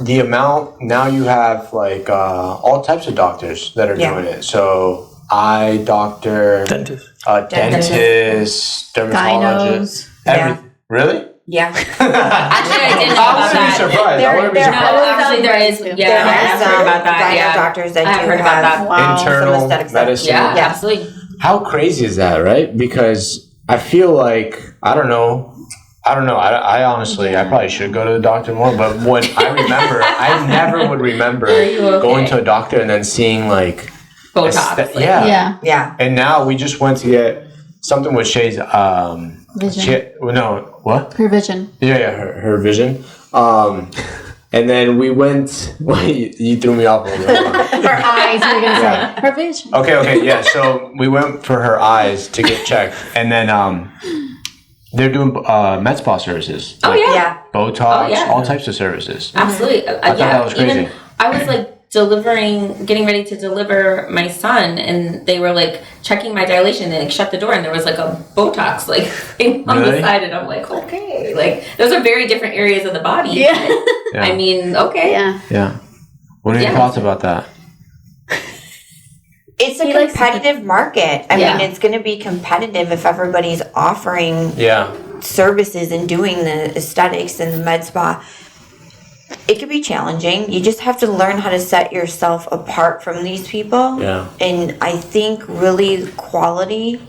the amount now you have like all types of doctors that are doing it. So eye doctor, dentist, dermatologist, Gynos. Really? Yeah. Actually, I didn't know I about want to be that. surprised. I want to be No, surprised. actually, there is. There Yeah, I are have some heard about that. gyno Yeah, doctors that I have do heard about have- that. Wow. Internal Some aesthetic stuff. medicine. Yeah, Yeah. absolutely. How crazy is that, right? Because I feel like I don't know. I honestly, I probably should go to the doctor more. But when I remember, I never would remember going to a doctor and then seeing like Botox. yeah. Yeah. And now we just went to get something with Shay's Vision. what? Her vision. Yeah, her vision. And then we went. You threw me off a little bit. Her eyes, you're going to say. Her vision. Okay, yeah. So we went for her eyes to get checked, and then they're doing med spa services. Oh like yeah. Yeah. Botox, yeah. all types of services. Absolutely. I thought that was crazy. Even I was like getting ready to deliver my son, and they were like checking my dilation. They like shut the door, and there was like a Botox like thing on the Really? side, and I'm like, okay, like those are very different areas of the body. Yeah. Yeah. I mean, okay. Yeah. Yeah. What are your Yeah. thoughts about that? It's a He likes competitive market. I Yeah. mean, it's going to be competitive if everybody's offering Yeah. services and doing the aesthetics and the med spa. It could be challenging. You just have to learn how to set yourself apart from these people. Yeah. And I think really quality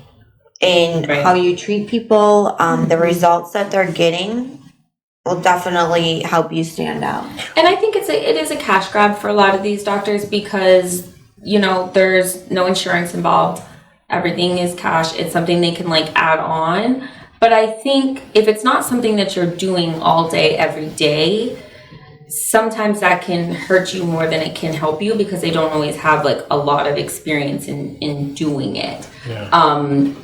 in Right. how you treat people, the results that they're getting will definitely help you stand out. And I think it is a cash grab for a lot of these doctors because there's no insurance involved. Everything is cash. It's something they can like add on. But I think if it's not something that you're doing all day, every day, sometimes that can hurt you more than it can help you because they don't always have like a lot of experience in doing it. So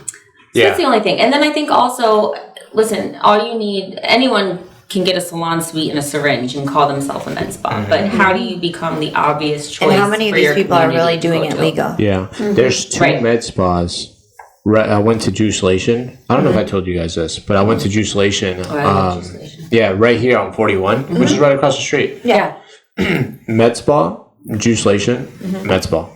that's the only thing. And then I think also, listen, all you need, anyone can get a salon suite and a syringe and call themselves a med spa. But how do you become the obvious choice? And how many of these people are really doing it legal? Yeah. There's 2 med spas. I went to Juicelation. I don't know if I told you guys this, but I went to Juicelation. Yeah, right here on 41, which is right across the street. Yeah. Med spa, Juicelation, med spa.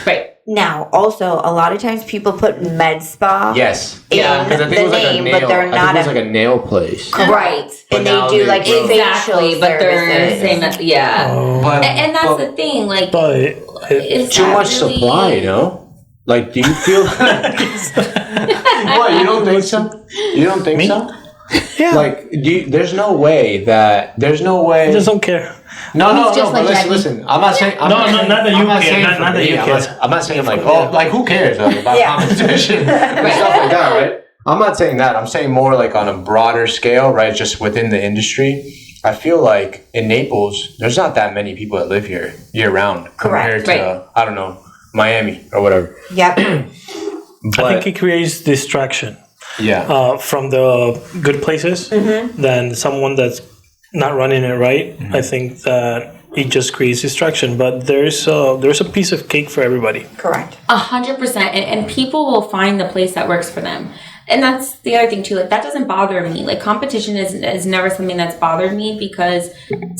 Right. Now, also, a lot of times people put med spa Yes. in Because I think the it was like a name, nail. but they're I not think it was like a nail place. right. But And they now do they- like facial Exactly, but they're services. saying that, But, and that's the thing, like, But is too that much really- supply, you know? Like, do you feel? What? You don't think so? You don't think so? yeah, Like, there's no way. I just don't care. No. just But like listen. I'm not saying. I'm No, not no, saying- not that you I'm not care, saying not for that me. you care. I'm not saying like, oh, like who cares about Yeah. competition and stuff like that, right? I'm not saying that. I'm saying more like on a broader scale, right? Just within the industry. I feel like in Naples, there's not that many people that live here year round compared to I don't know, Miami or whatever. Yep. But, I think it creates distraction from the good places than someone that's not running it right. I think that it just creates distraction, but there's a piece of cake for everybody. Correct. 100%. And people will find the place that works for them. And that's the other thing too. Like that doesn't bother me. Like competition is never something that's bothered me because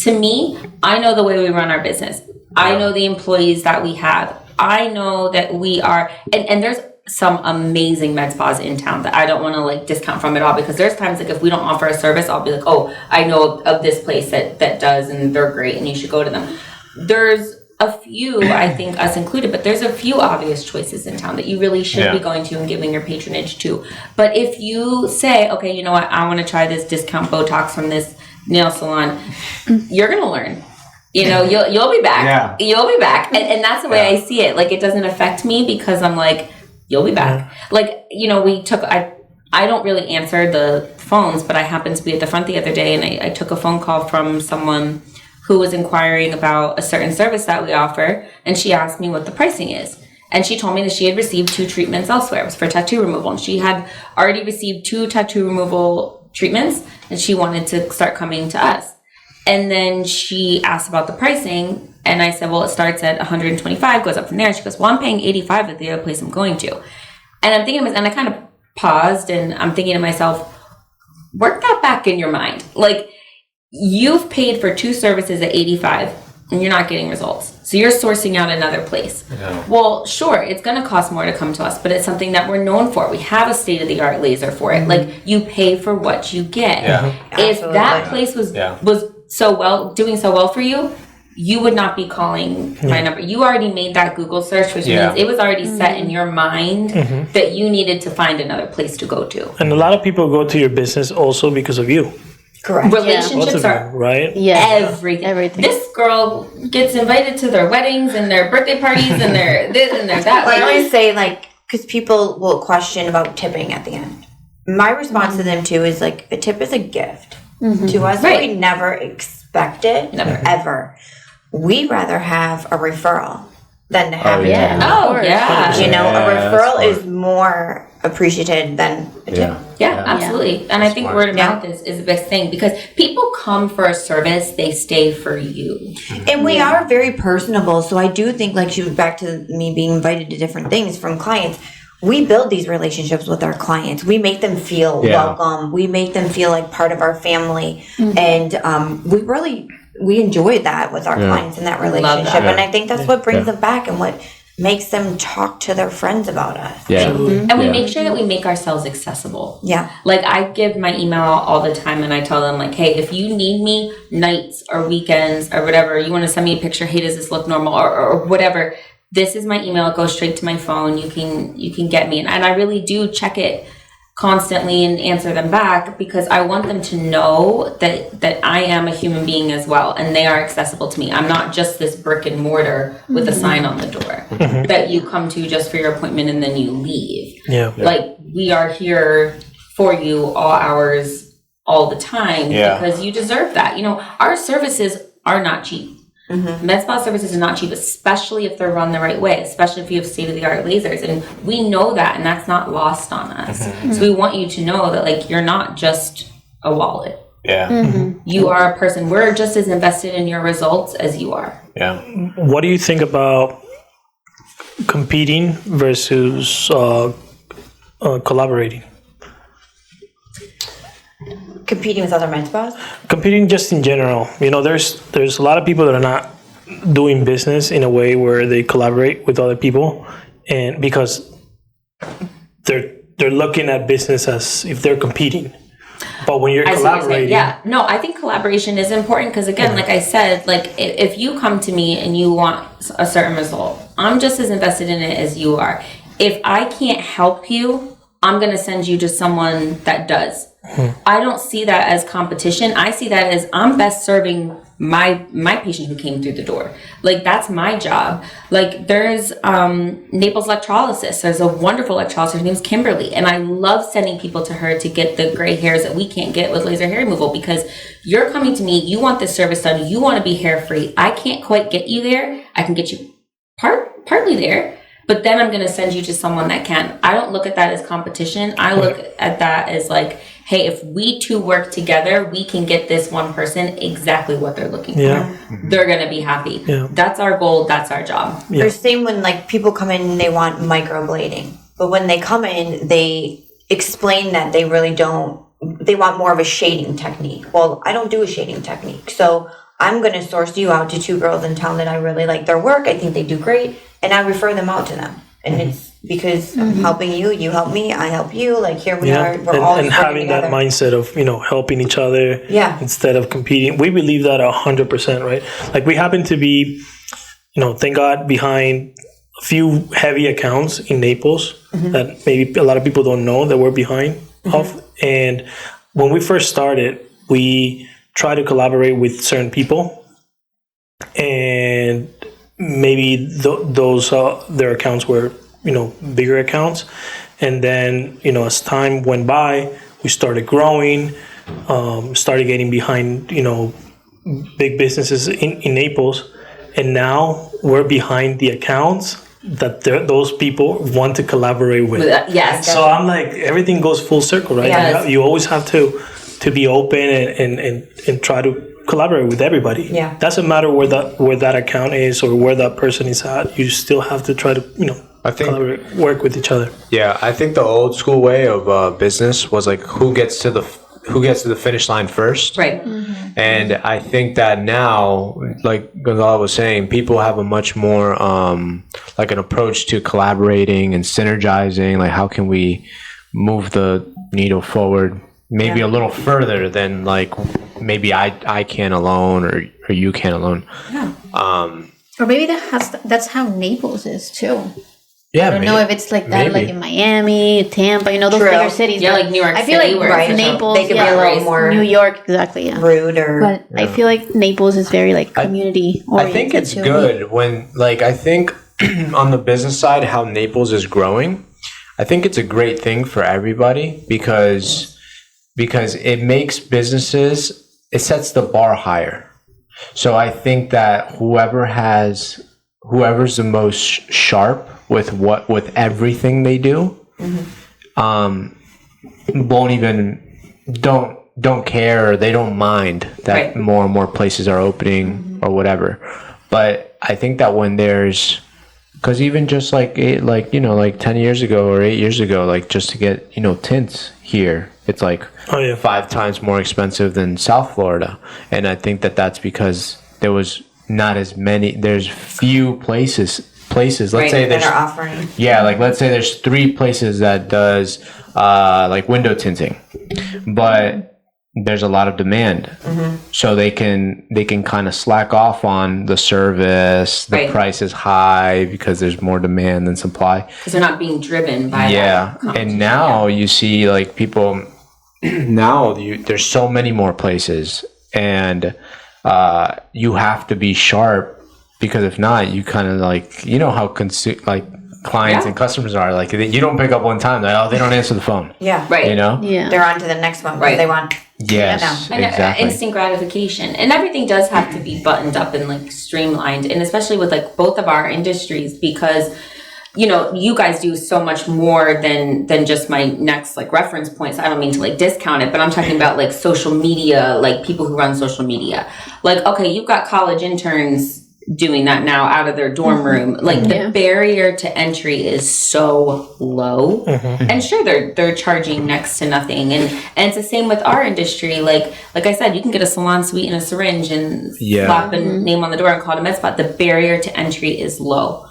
to me, I know the way we run our business. I know the employees that we have. I know that we are, and there's some amazing med spas in town that I don't want to like discount from it all because there's times like if we don't offer a service, I'll be like, oh, I know of this place that does and they're great and you should go to them. There's a few, I think us included, but there's a few obvious choices in town that you really should be going to and giving your patronage to. But if you say, okay, you know what, I want to try this discount Botox from this nail salon, you're going to learn. You know, you'll be back. Yeah. You'll be back. And that's the way I see it. Like, it doesn't affect me because I'm like, you'll be back. Like, you know, I don't really answer the phones, but I happened to be at the front the other day and I took a phone call from someone who was inquiring about a certain service that we offer. And she asked me what the pricing is. And she told me that she had received 2 treatments elsewhere. It was for tattoo removal. And she had already received 2 tattoo removal treatments and she wanted to start coming to us. And then she asked about the pricing, and I said, well, it starts at 125, goes up from there. She goes, well, I'm paying 85 at the other place I'm going to. And I'm thinking, and I kind of paused, and I'm thinking to myself, work that back in your mind. Like, you've paid for 2 services at 85, and you're not getting results. So you're sourcing out another place. Yeah. Well, sure, it's going to cost more to come to us, but it's something that we're known for. We have a state-of-the-art laser for it. Like, you pay for what you get. Yeah. If that place was doing so well for you, you would not be calling my number. You already made that Google search, which means it was already set in your mind that you needed to find another place to go to. And a lot of people go to your business also because of you. Correct. Relationships are right. Yeah, everything. This girl gets invited to their weddings and their birthday parties and their this and their that. I always say, like, because people will question about tipping at the end. My response to them too is like, a tip is a gift to us. Right. We never expect it, ever. We rather have a referral than to have a tip. Oh, yeah. You know, a referral is more appreciated than a tip. Yeah, absolutely. And I think word of mouth is the best thing because people come for a service, they stay for you. And we are very personable. So I do think, like, back to me being invited to different things from clients, we build these relationships with our clients. We make them feel welcome. We make them feel like part of our family. And we enjoy that with our clients in that relationship. And I think that's what brings them back and what makes them talk to their friends about us. Yeah. And we make sure that we make ourselves accessible. Yeah. Like, I give my email all the time and I tell them, like, hey, if you need me nights or weekends or whatever, you want to send me a picture, hey, does this look normal or whatever, this is my email. It goes straight to my phone. You can get me. And I really do check it constantly and answer them back because I want them to know that I am a human being as well and they are accessible to me. I'm not just this brick and mortar with a sign on the door that you come to just for your appointment and then you leave. Like, we are here for you all hours, all the time because you deserve that. You know, our services are not cheap. Med spa services are not cheap, especially if they're run the right way, especially if you have state-of-the-art lasers. And we know that, and that's not lost on us. So we want you to know that, like, you're not just a wallet. Yeah. You are a person. We're just as invested in your results as you are. Yeah. What do you think about competing versus collaborating? Competing with other med spas? Competing just in general. You know, there's a lot of people that are not doing business in a way where they collaborate with other people, and because they're looking at business as if they're competing. But when you're collaborating, I think collaboration is important because, again, like I said, like if you come to me and you want a certain result, I'm just as invested in it as you are. If I can't help you, I'm going to send you to someone that does. I don't see that as competition. I see that as I'm best serving my patient who came through the door. Like, that's my job. Like, there's Naples electrolysis. There's a wonderful electrolysis. Her name's Kimberly, and I love sending people to her to get the gray hairs that we can't get with laser hair removal, because you're coming to me, you want this service done, you want to be hair free. I can't quite get you there. I can get you partly there, but then I'm going to send you to someone that can. I don't look at that as competition. I look at that as like, hey, if we two work together, we can get this one person exactly what they're looking for. They're going to be happy. That's our goal. That's our job. The same when, like, people come in and they want microblading. But when they come in, they explain that they really don't, they want more of a shading technique. Well, I don't do a shading technique. So I'm going to source you out to 2 girls in town that I really like their work. I think they do great. And I refer them out to them. And it's because I'm helping you, you help me, I help you. Like, here we are. We're all and having that mindset of, you know, helping each other instead of competing. We believe that 100%, right? Like, we happen to be, you know, thank God, behind a few heavy accounts in Naples that maybe a lot of people don't know that we're behind of. And when we first started, we try to collaborate with certain people, and maybe those their accounts were, you know, bigger accounts. And then, you know, as time went by, we started growing, started getting behind, you know, big businesses in Naples. And now we're behind the accounts that those people want to collaborate with. Yes. So I'm like, everything goes full circle, right? Yes. You always have to be open and try to collaborate with everybody. Doesn't matter where that account is or where that person is at. You still have to try to, you know, collaborate, work with each other. Yeah, I think the old school way of business was like who gets to the finish line first. Right. And I think that now, like Gonzalo was saying, people have a much more like an approach to collaborating and synergizing. Like, how can we move the needle forward maybe a little further than like maybe I can alone or you can alone. Or maybe that's how Naples is too. Yeah, I don't know if it's like that, like in Miami, Tampa, you know, those bigger cities. Yeah, like New York City. I feel like Naples, they could be a little more New York, exactly, rude or. But I feel like Naples is very like community oriented. I think it's good when, like, I think on the business side, how Naples is growing. I think it's a great thing for everybody because it makes businesses, it sets the bar higher. So I think that whoever's the most sharp with everything they do, don't care, or they don't mind that more and more places are opening or whatever. But I think that when there's, because even just like 10 years ago or 8 years ago, like just to get, tints here, it's like 5 times more expensive than South Florida. And I think that that's because there was not as many, there's few places. Let's say there's offering. Yeah, like let's say there's 3 places that does like window tinting, but there's a lot of demand, so they can kind of slack off on the service. The price is high because there's more demand than supply. Because they're not being driven by and now you see like people now there's so many more places, and you have to be sharp. Because if not, you kind of like, how clients and customers are. Like, you don't pick up one time, they don't answer the phone. Yeah. Right. You know? Yeah. They're on to the next one. Right. They want. Yes, and exactly. Instant gratification, and everything does have to be buttoned up and like streamlined, and especially with like both of our industries, because you know you guys do so much more than just my next like reference points. I don't mean to like discount it, but I'm talking about like social media, like people who run social media. Like, okay, you've got college interns doing that now out of their dorm room. Like the barrier to entry is so low, and sure they're charging next to nothing, and it's the same with our industry. Like I said, you can get a salon suite and a syringe and slap a name on the door and call it a med spa. The barrier to entry is low.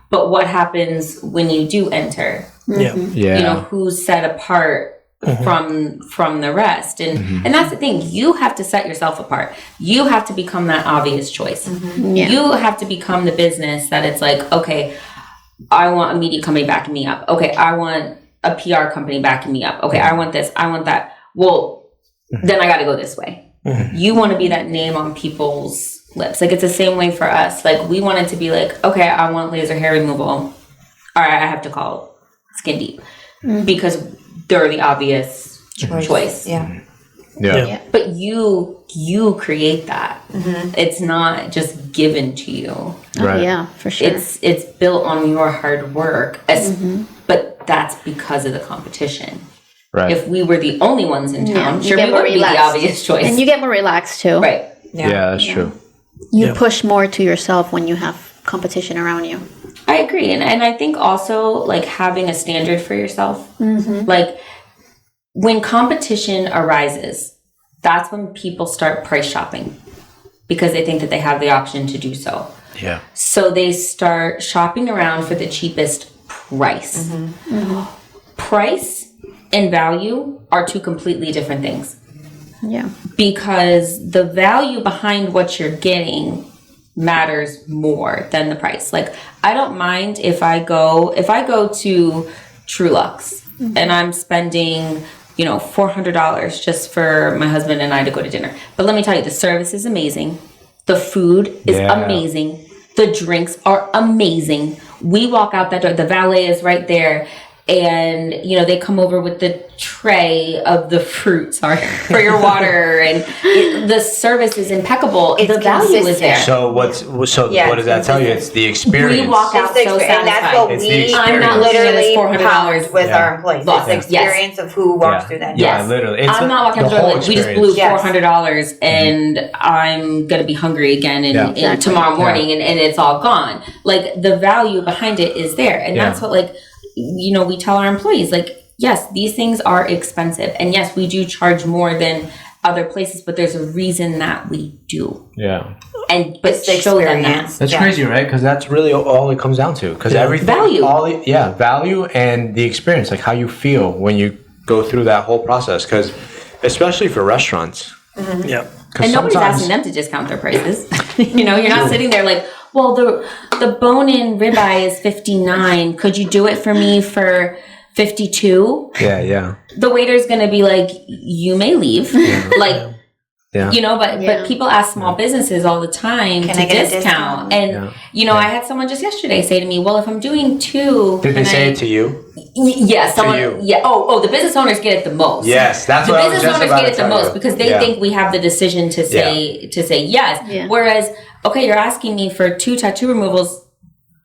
But what happens when you do enter? You know, who's set apart from the rest, and that's the thing. You have to set yourself apart. You have to become that obvious choice. You have to become the business that it's like, okay, I want a media company backing me up. Okay, I want a PR company backing me up. Okay, I want this, I want that. Well, then I got to go this way. You want to be that name on people's lips. Like, it's the same way for us. Like, we wanted to be like, okay, I want laser hair removal. All right, I have to call Skin Deep because they're the obvious choice. Yeah. But you create that. It's not just given to you. Right. Oh, yeah, for sure. It's built on your hard work. But that's because of the competition. Right. If we were the only ones in town, sure, we would be the obvious choice. And you get more relaxed too. Right. Yeah, that's true. You push more to yourself when you have competition around you. I agree. And I think also like having a standard for yourself. Like when competition arises, that's when people start price shopping because they think that they have the option to do so. Yeah. So they start shopping around for the cheapest price. Price and value are two completely different things. Yeah. Because the value behind what you're getting matters more than the price. Like, I don't mind if I go to Trulux and I'm spending, $400 just for my husband and I to go to dinner. But let me tell you, the service is amazing. The food is amazing. The drinks are amazing. We walk out that door, the valet is right there. And, they come over with the tray of the fruit, for your water. And the service is impeccable. The value is there. So what does that tell you? It's the experience. We walk out so satisfied. And that's what I'm not literally $400 with our employees. It's the experience of who walks through that. Yeah, literally. I'm not walking out the door like, we just blew $400 and I'm going to be hungry again and tomorrow morning and it's all gone. Like, the value behind it is there. And that's what, like, we tell our employees, like, yes, these things are expensive. And yes, we do charge more than other places, but there's a reason that we do. Yeah. But show them that. That's crazy, right? Because that's really all it comes down to. Because everything. Value. Value and the experience, like how you feel when you go through that whole process. Because especially for restaurants. And nobody's asking them to discount their prices. You're not sitting there like, well, the bone-in ribeye is $59. Could you do it for me for $52? Yeah. The waiter's gonna be like, you may leave. But people ask small businesses all the time to discount. And I had someone just yesterday say to me, well, if I'm doing two, did they say it to you? Yeah, someone. Yeah. Oh, the business owners get it the most. Yes, that's what I was just about to tell you. The business owners get it the most because they think we have the decision to say yes. Yeah. Whereas, okay, you're asking me for 2 tattoo removals.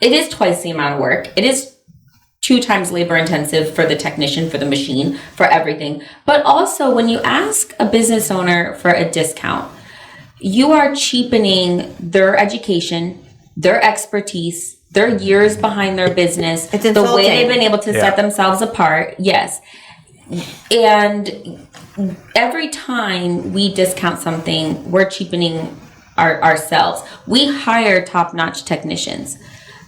It is twice the amount of work. It is 2 times labor intensive for the technician, for the machine, for everything. But also, when you ask a business owner for a discount, you are cheapening their education, their expertise, their years behind their business, the way they've been able to set themselves apart. Yes. And every time we discount something, we're cheapening ourselves. We hire top-notch technicians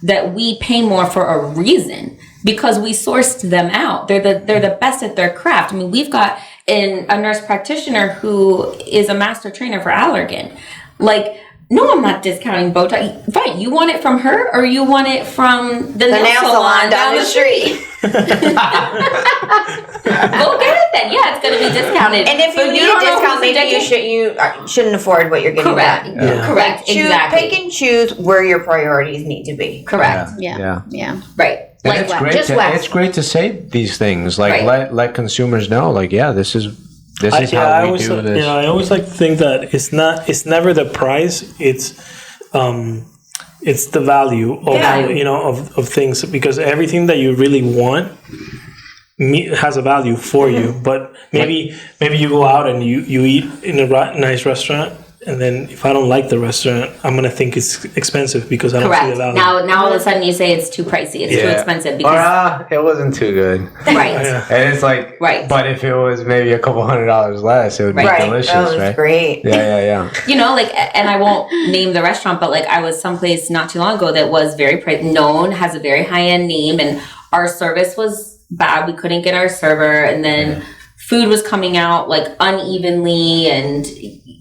that we pay more for a reason because we sourced them out. They're the best at their craft. I mean, we've got a nurse practitioner who is a master trainer for Allergan. Like, no, I'm not discounting Botox. Fine, you want it from her or you want it from the nail salon down the street? Go get it then. Yeah, it's going to be discounted. And if you need a discount, maybe you shouldn't afford what you're getting back. Correct. Exactly. Pick and choose where your priorities need to be. Correct. Yeah. Right. And it's great to say these things. Like let consumers know. Like this is how we do this. I always like to think that it's never the price. It's the value of of things, because everything that you really want has a value for you. But maybe you go out and you eat in a nice restaurant. And then if I don't like the restaurant, I'm gonna think it's expensive because I don't see the value. Now all of a sudden you say it's too pricey, it's too expensive because it wasn't too good. Right. And it's like but if it was maybe a couple $100 less, it would be delicious, it was great. Yeah. You know, like, and I won't name the restaurant, but like I was someplace not too long ago that was very known, has a very high end name, and our service was bad. We couldn't get our server, and then food was coming out like unevenly, and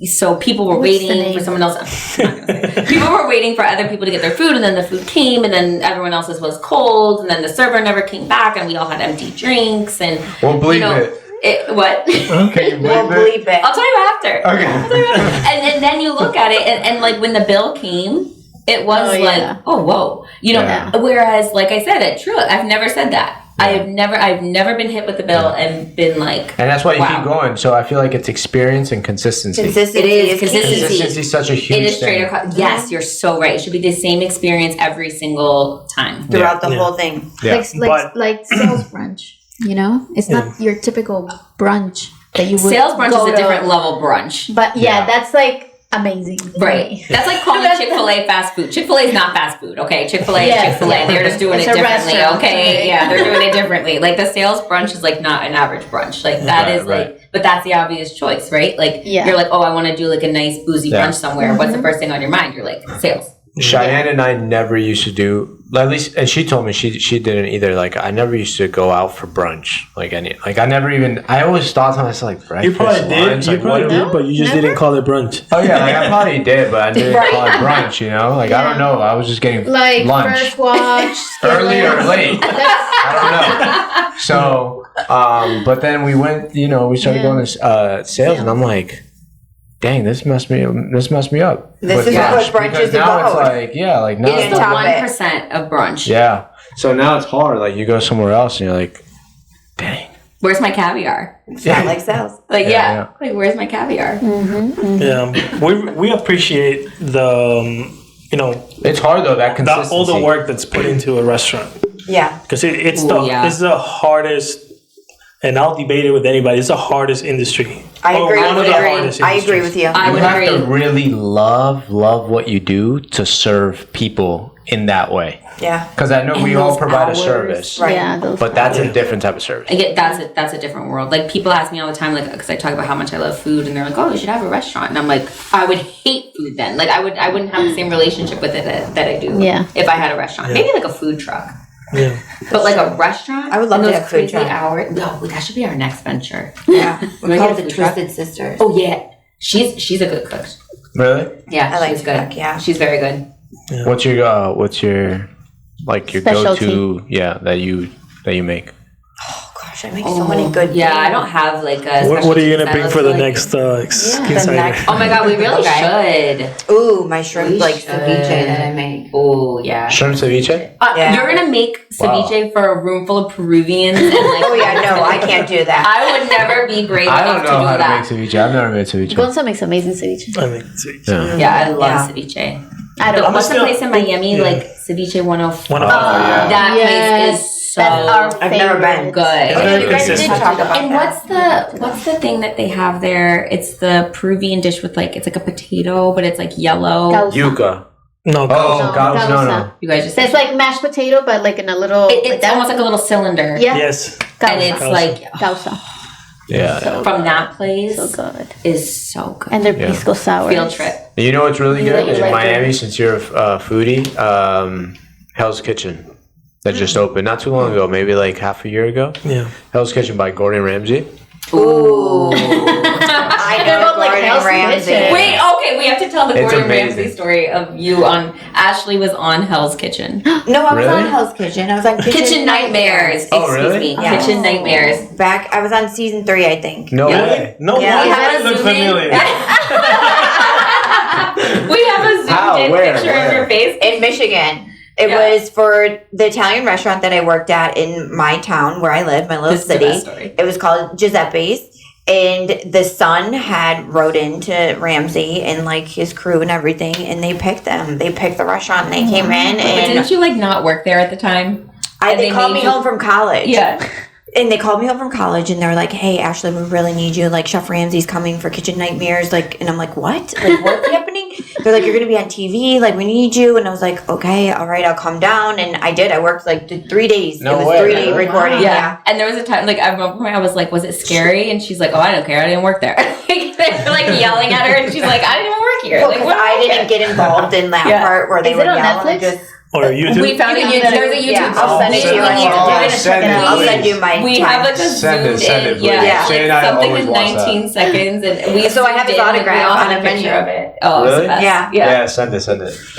so people were waiting for someone else. People were waiting for other people to get their food, and then the food came, and then everyone else's was cold, and then the server never came back, and we all had empty drinks, and we'll believe what? Okay, we'll believe it. I'll tell you after. Okay. And then you look at it, and like when the bill came, it was oh whoa, Whereas, like I said, at True, I've never said that. I've never been hit with the bill and been like, and that's why you keep going. So I feel like it's experience and consistency. It is consistency. Consistency is such a huge thing. It is straight across. Yes, you're so right. It should be the same experience every single time throughout the whole thing. Yeah. Like sales brunch. You know, it's not your typical brunch that you would. Sales brunch is a different level brunch. But that's like amazing. Right. That's like calling Chick-fil-A fast food. Chick-fil-A is not fast food, okay? Chick-fil-A is Chick-fil-A. They're just doing it differently, okay? Yeah, they're doing it differently. Like the sales brunch is like not an average brunch. Like that is like, but that's the obvious choice, right? Like you're like, oh, I want to do like a nice boozy brunch somewhere. What's the first thing on your mind? You're like, sales. Cheyenne and I never used to do, at least, and she told me she didn't either. Like I never used to go out for brunch. I always thought to myself like breakfast. You probably did. You probably did, but you just didn't call it brunch. Oh yeah, like I probably did, but I didn't call it brunch. You know, like I don't know. I was just getting like lunch. First watch, early or late. I don't know. So, but then we went. You know, we started going to sales, and I'm like, dang, this messed me up. This is what brunch is now about. It's like, now it's the 1% of brunch. Yeah. So now it's hard. Like you go somewhere else and you're like, dang. Where's my caviar? It's not like sales. Like, like where's my caviar? Yeah. We appreciate the, it's hard though, that consistency. All the work that's put into a restaurant. Yeah. Because it's the hardest, and I'll debate it with anybody. It's the hardest industry. I agree with you. You have to really love what you do to serve people in that way. Yeah. Because I know we all provide a service. Right. Yeah, but that's a different type of service. Again, that's a different world. Like people ask me all the time, like, because I talk about how much I love food, and they're like, "Oh, you should have a restaurant." And I'm like, I would hate food then. Like I wouldn't have the same relationship with it that I do. If I had a restaurant, maybe like a food truck. Yeah. But like a restaurant, I would love to have food truck. No, that should be our next venture. Yeah, we call it the Twisted Twisted Sisters. Oh yeah, she's a good cook. Really? Yeah, I like she's good. cook, yeah, she's very good. Yeah. What's your like your specialty go-to? That you make. Oh gosh, I make so many good things. Yeah, I don't have like a. What are you gonna bring for the next insider? Oh my god, we really should. Ooh, my shrimp ceviche that I make. Oh yeah. Shrimp ceviche? You're gonna make ceviche for a room full of Peruvians and like. Oh yeah, no, I can't do that. I would never be brave enough to do that. I don't know how to make ceviche. I've never made ceviche. Gonza makes amazing ceviche. I make ceviche. Yeah, I love ceviche. What's the place in Miami, like Ceviche 105? That place is so. I've never been. Good. You guys did talk about and that. what's the thing that they have there? It's the Peruvian dish with like, it's like a potato, but it's like yellow. Yuca. No. No. You guys just. It's like mashed potato, but like in a little. It's almost like a little cylinder. Yeah. Yes. And it's like Causa. Yeah. From that place. So good. Is so good. And their pisco sour. Field trip. You know what's really good is in Miami, since you're a foodie, Hell's Kitchen that just opened not too long ago, maybe like half a year ago. Yeah. Hell's Kitchen by Gordon Ramsay. Ooh. I know Gordon Ramsay. Wait, okay, we have to tell the Gordon Ramsay story of you on. Ashley was on Hell's Kitchen. No, I was on Hell's Kitchen. I was on Kitchen Nightmares. Excuse me. Yes. Kitchen Nightmares. I was on season 3, I think. No way. No way. Yeah. Look familiar. We have a zoomed in picture of your face. In Michigan. It was for the Italian restaurant that I worked at in my town where I live, my little city. It was called Giuseppe's. And the son had wrote into Ramsey and like his crew and everything, and they picked them. They picked the restaurant, and they came in. And didn't you like not work there at the time? They called me home from college. Yeah. And they called me home from college, and they're like, "Hey, Ashley, we really need you. Like, Chef Ramsey's coming for Kitchen Nightmares." Like, and I'm like, "What? Like, what's happening?" They're like, "You're gonna be on TV. Like, we need you." And I was like, "Okay, all right, I'll come down." And I did. I worked like 3 days. No it was way. 3-day recording. Yeah. And there was a time, like, I remember I was like, "Was it scary?" And she's like, "Oh, I don't care. I didn't work there." They're like yelling at her, and she's like, "I didn't even work here." Well, like, because I didn't get involved in that part where they Is were it on yelling. Netflix? Or YouTube? We found it. There's a YouTube. Yeah, I'll send it to you. I'll send you my. We have like a Send it, zoomed in, please. yeah, Shane and like I something always in watch that. 19 seconds, and we. So I have his autograph on a picture menu. of it. Oh, Really? it's the best. Yeah. Yeah, send it.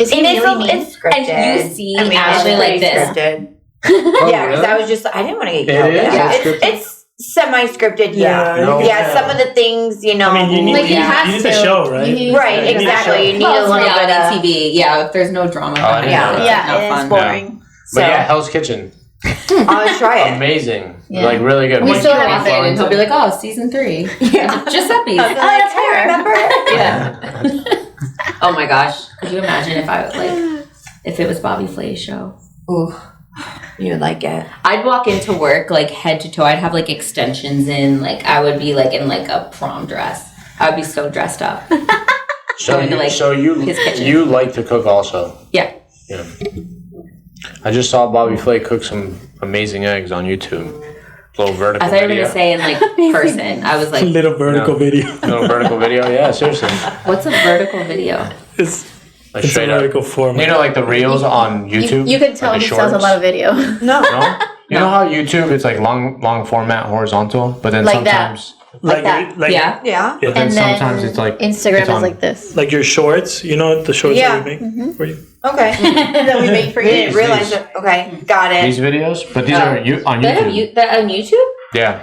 Is he really mean? It's scripted. And you see I mean, Ashley it's like pretty this. scripted. Oh, Yeah, because really? I was just, I didn't want to get It yelled is? at. It's scripted? It's semi-scripted, yeah. No. Yeah, some of the things, you know. I mean, you need, Like, he you has need the to. show, right? You need- Right, You need a exactly. show. You need Well, a it's little bit reality of. TV. Yeah, if there's no drama. Behind Yeah. it, it's Yeah, not it fun. is boring. But So- yeah, Hell's Kitchen. I'll try it. Amazing. Yeah. Like, really good. We Once still you haven't fall And into he'll be like, "Oh, season 3." Yeah. Giuseppe's. I'll be like, that's "Hey, her. remember?" Yeah. Oh my gosh! Could you imagine if it was Bobby Flay's show? Ooh, you like it. I'd walk into work like head to toe. I'd have like extensions in. Like I would be like in like a prom dress. I would be so dressed up. So Going to, like, his kitchen. you like to cook also. Yeah. Yeah. I just saw Bobby Flay cook some amazing eggs on YouTube. Little vertical I thought you were video. gonna say in like person. I was like, Little vertical No. video. Little vertical video. Yeah, seriously. what's a vertical video? It's Like a straight up. vertical format. You know, like the reels on YouTube. You can tell like he the sells a shorts? lot of video. No. No? You know how YouTube it's like long format horizontal, but then Like that. sometimes that. Yeah. Yeah. but then And sometimes then it's like Instagram it's is on- like this. like your shorts, you know, the shorts Yeah. that we make for you. Okay. that we make for We didn't These- realize these- it. Okay, got it. these videos, but these are on They have YouTube. that on YouTube? Yeah,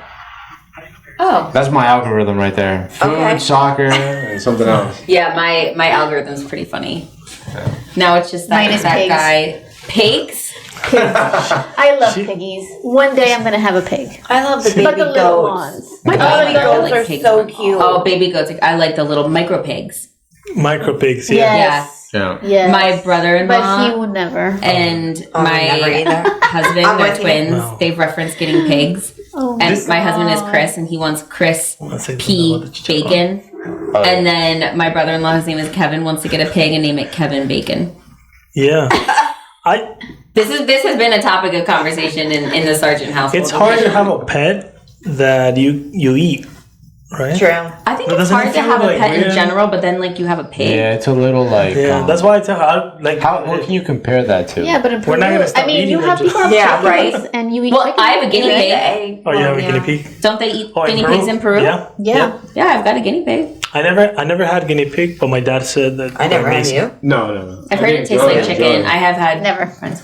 Oh. that's my algorithm right there. Food, Okay. soccer, and something else. Yeah, my algorithm's pretty funny. Now it's just that, Mine is that pigs. guy. Pigs? I love piggies. One day I'm gonna have a pig. I love the baby But the little goats. ones. My Baby God, I goats like are pigs so one. cute. Oh, baby goats. I like the little micro pigs. Micro pigs, yeah. Yes. Yeah. Yes. My brother-in-law But he would never. and Oh, my never either. husband, I'm they're with you. twins. No. They've referenced getting pigs. Oh, And my husband is Chris, and he wants Chris Let's say P. something about the chicken. Bacon. Oh, And then my brother-in-law, his name is Kevin, wants to get a pig and name it Kevin Bacon. Yeah. I. This has been a topic of conversation in the Sargent household. It's hard to have a pet that you eat, right? True. I think But it's doesn't hard it to feel, have a like, pet in weird? general, but then like you have a pig. yeah, it's a little like. Yeah, that's why I tell her, like, How? What can you compare that to? Yeah, but in Peru, We're not gonna stop I mean, eating you them, have just- people have Yeah, chickens right. and you eat Well, chicken, I have a guinea right? pig. Egg. Oh, you have a yeah. guinea pig? Don't they eat Oh, guinea pigs in Peru? Yeah. Yeah. Yeah, I've got a guinea pig. I never had guinea pig, but my dad said that. I never they're had amazing. you. No. I've heard it tastes like chicken. I have had Never. friends.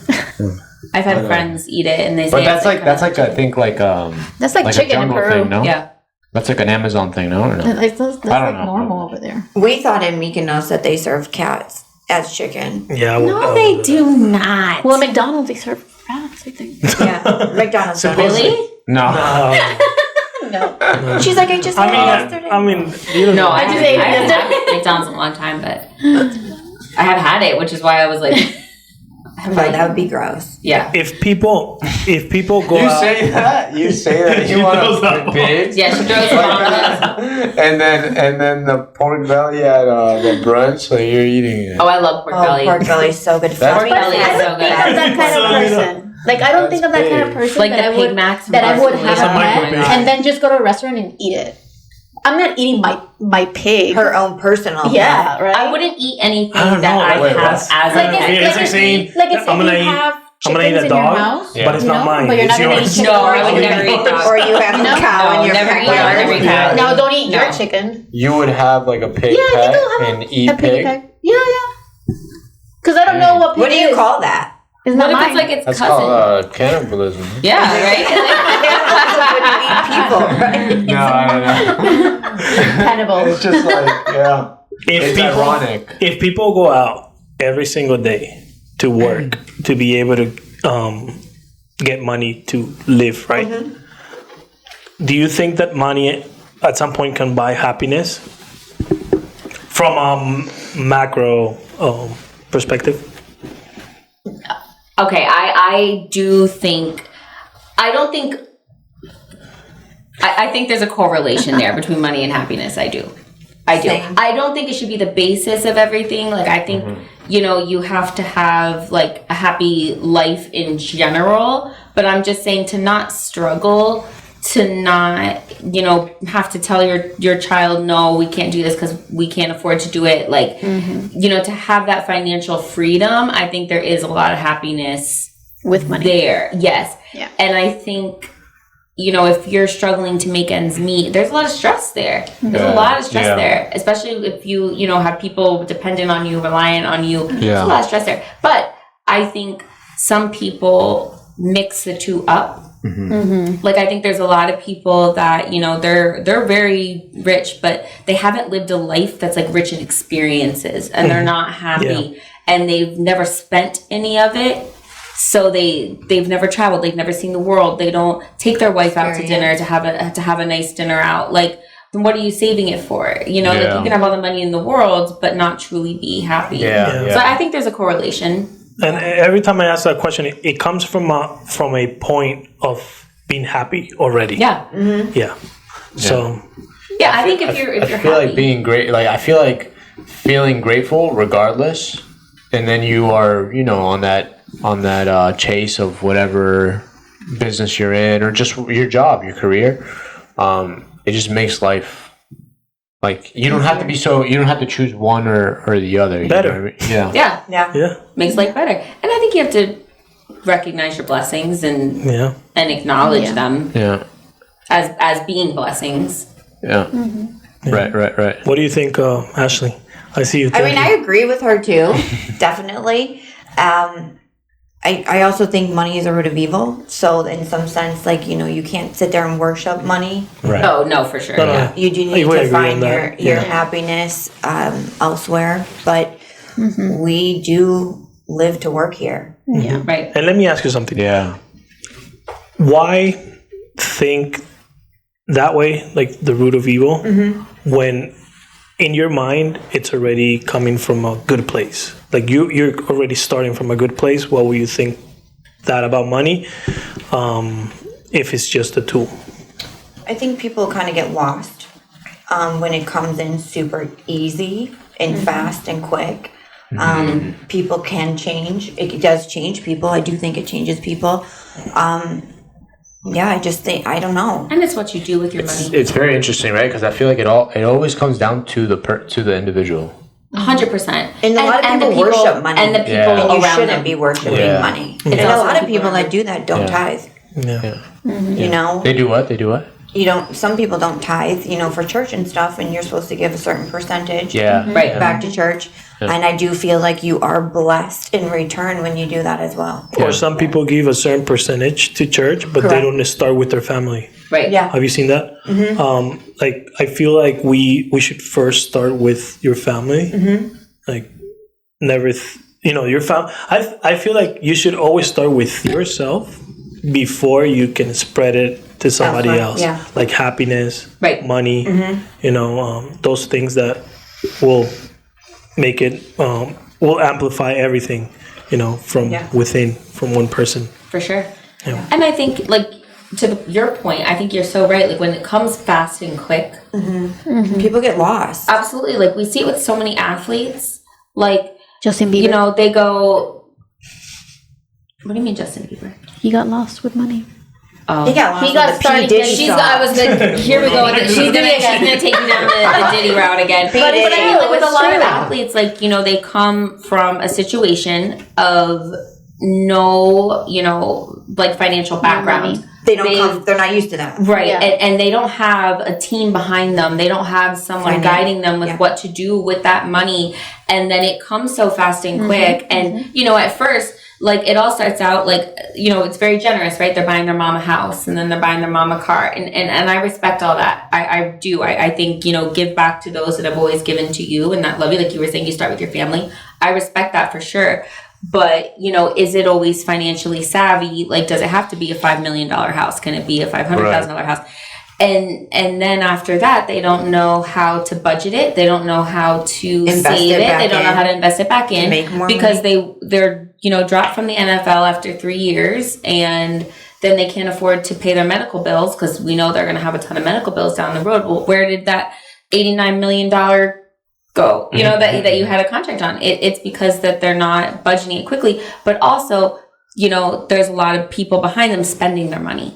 I've had friends eat it, and they say But that's it's like that's like I think like That's like a chicken in jungle Peru. thing, no? yeah. That's like an Amazon thing, no? Or no? That's I don't like know. normal over there. We thought in Mykonos that they served cats as chicken. Yeah. I would- I No, would they that. do not. Well, at McDonald's they serve rats, I think. Yeah, McDonald's. So- really? No. No. She's like, I just I had mean, it yesterday. I mean, you don't No, know. I just haven't, ate it I haven't yesterday. had McDonald's in a long time, but I have had it, which is why I was like, I'm But like, that would be gross. yeah. If people go You out, say that? You say that you want knows that to pigs? Yeah, she throws them on us. and then the pork belly at the brunch, so you're eating it. Oh, I love pork Oh, belly. pork belly's so good. That's Pork belly is I so don't think good. of that kind of person. Like I don't think of that kind of person Like that I the Pig would Max from that I would Barcelona. have It's a a micro pet pig. and then just go to a restaurant and eat it. I'm not eating my pig. Her own personal. Yeah, right. I wouldn't eat anything I don't that know, I wait, have what? as like a it's, pet. Yeah, it's like saying, like it's I'm if gonna you eat- have I'm gonna eat chickens a in your dog, house, Yeah. but it's you not know, mine. but you're It's not gonna yours. eat No, I would chicken. never eat dog. Or you have You a know? cow No, in your never eat backyard. dog, never eat Yeah. cow. Now don't eat your No. chicken. You would have like a pig Yeah, you pet do have and eat a piggy pig. pig. Yeah. Because I don't know what pig What do you is. call that? It's What not if mine. it's like its That's cousin? called cannibalism. Yeah, right? When you eat people, right? No, I don't know. Cannibal. It's just like, yeah. If It's people, ironic. if people go out every single day to work to be able to get money to live, right? Do you think that money at some point can buy happiness from a macro perspective? Okay, I think there's a correlation there between money and happiness. I do. Same. I don't think it should be the basis of everything. Like, I think, you have to have like a happy life in general, but I'm just saying to not struggle, to not, have to tell your child, no, we can't do this because we can't afford to do it. Like, to have that financial freedom, I think there is a lot of happiness with money there. Yes. Yeah. And I think, if you're struggling to make ends meet, there's a lot of stress there. There's a lot of stress there, especially if you, have people dependent on you, reliant on you. There's a lot of stress there. But I think some people mix the two up. Like, I think there's a lot of people that, they're very rich, but they haven't lived a life that's like rich in experiences, and they're not happy, and they've never spent any of it. So they've never traveled, they've never seen the world, they don't take their wife out to dinner to have a nice dinner out. Like, then what are you saving it for? Like, you can have all the money in the world but not truly be happy. So I think there's a correlation. And every time I ask that question, it comes from a point of being happy already. So I think if you're I feel happy, like being great, like I feel like feeling grateful regardless, and then you are, on that chase of whatever business you're in, or just your job, your career. It just makes life, like, you don't have to choose one or the other. Better. Yeah. Makes life better. And I think you have to recognize your blessings and acknowledge them as being blessings. Right. what do you think, Ashley? I see you thinking. I agree with her too. Definitely. I also think money is a root of evil. So in some sense, like, you can't sit there and worship money. Right. Oh, no, for sure. No. You do need to find your happiness elsewhere. But we do live to work here. Yeah. Right. And let me ask you something. Yeah. Why think that way, like the root of evil, when in your mind it's already coming from a good place? Like, you're already starting from a good place. Why would you think that about money if it's just a tool? I think people kind of get lost when it comes in super easy and fast and quick. People can change. It does change people. I do think it changes people. I just think, I don't know. And it's what you do with your money. It's very interesting, right? Because I feel like it always comes down to the individual. 100%. And a lot of people worship money. And the people And you around shouldn't them. be worshiping money. And also a lot of people people around that do that don't tithe. You know? They do what? Some people don't tithe, for church and stuff, and you're supposed to give a certain percentage back to church. And I do feel like you are blessed in return when you do that as well. Or some people give a certain percentage to church, but they don't start with their family. Right. Yeah. Have you seen that? Like, I feel like we should first start with your family. Like, never, your family. I feel like you should always start with yourself before you can spread it to somebody else. Yeah. Like happiness, money, those things that will make it, will amplify everything, from within, from one person. For sure. Yeah. And I think, like, to your point, I think you're so right. Like, when it comes fast and quick, people get lost. Absolutely. Like, we see it with so many athletes. Like, Justin Bieber. They go. What do you mean, Justin Bieber? He got lost with money. Oh. He got lost. He got with the started. P. Diddy song. I was like, here we go. She's gonna take you down the Diddy route again. But I mean, like, with a lot of athletes, like, they come from a situation of no, like, financial background. They're not used to that. Right. Yeah. And they don't have a team behind them. They don't have someone guiding them with what to do with that money. And then it comes so fast and quick. And, at first, like, it all starts out like, it's very generous, right? They're buying their mom a house, and then they're buying their mom a car. And I respect all that. I do. I think, give back to those that have always given to you and that love you. Like you were saying, you start with your family. I respect that for sure. But, you know, is it always financially savvy? Like, does it have to be a $5 million house? Can it be a $500,000 house? And then after that, they don't know how to budget it. They don't know how to save it. They don't know how to invest it back in because they're, you know, dropped from the NFL after 3 years, and then they can't afford to pay their medical bills because we know they're going to have a ton of medical bills down the road. Well, where did that $89 million go? You know, that you had a contract on. It's because that they're not budgeting it quickly, but also, you know, there's a lot of people behind them spending their money.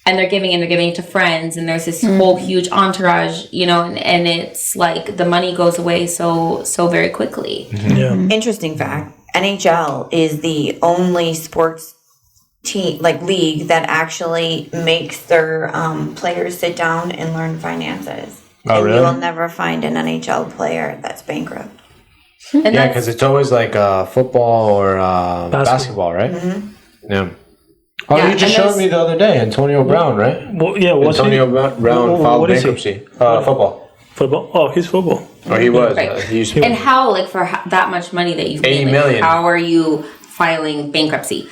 And they're giving it to friends, and there's this whole huge entourage, you know, and it's like the money goes away so very quickly. Yeah. Interesting fact: NHL is the only sports team, like league, that actually makes their players sit down and learn finances. Oh, and really? you will never find an NHL player that's bankrupt. And Yeah, because it's always like football or basketball, right? Mm-hmm. Yeah. Oh, Yeah, you just and showed me the other day, Antonio Brown, right? Well, yeah. What's Antonio Brown filed what is he? bankruptcy. Football. Football. Oh, he's football. Or he was. Right. He used to And how, like, for that much money that you've made, 80 like, million. how are you filing bankruptcy?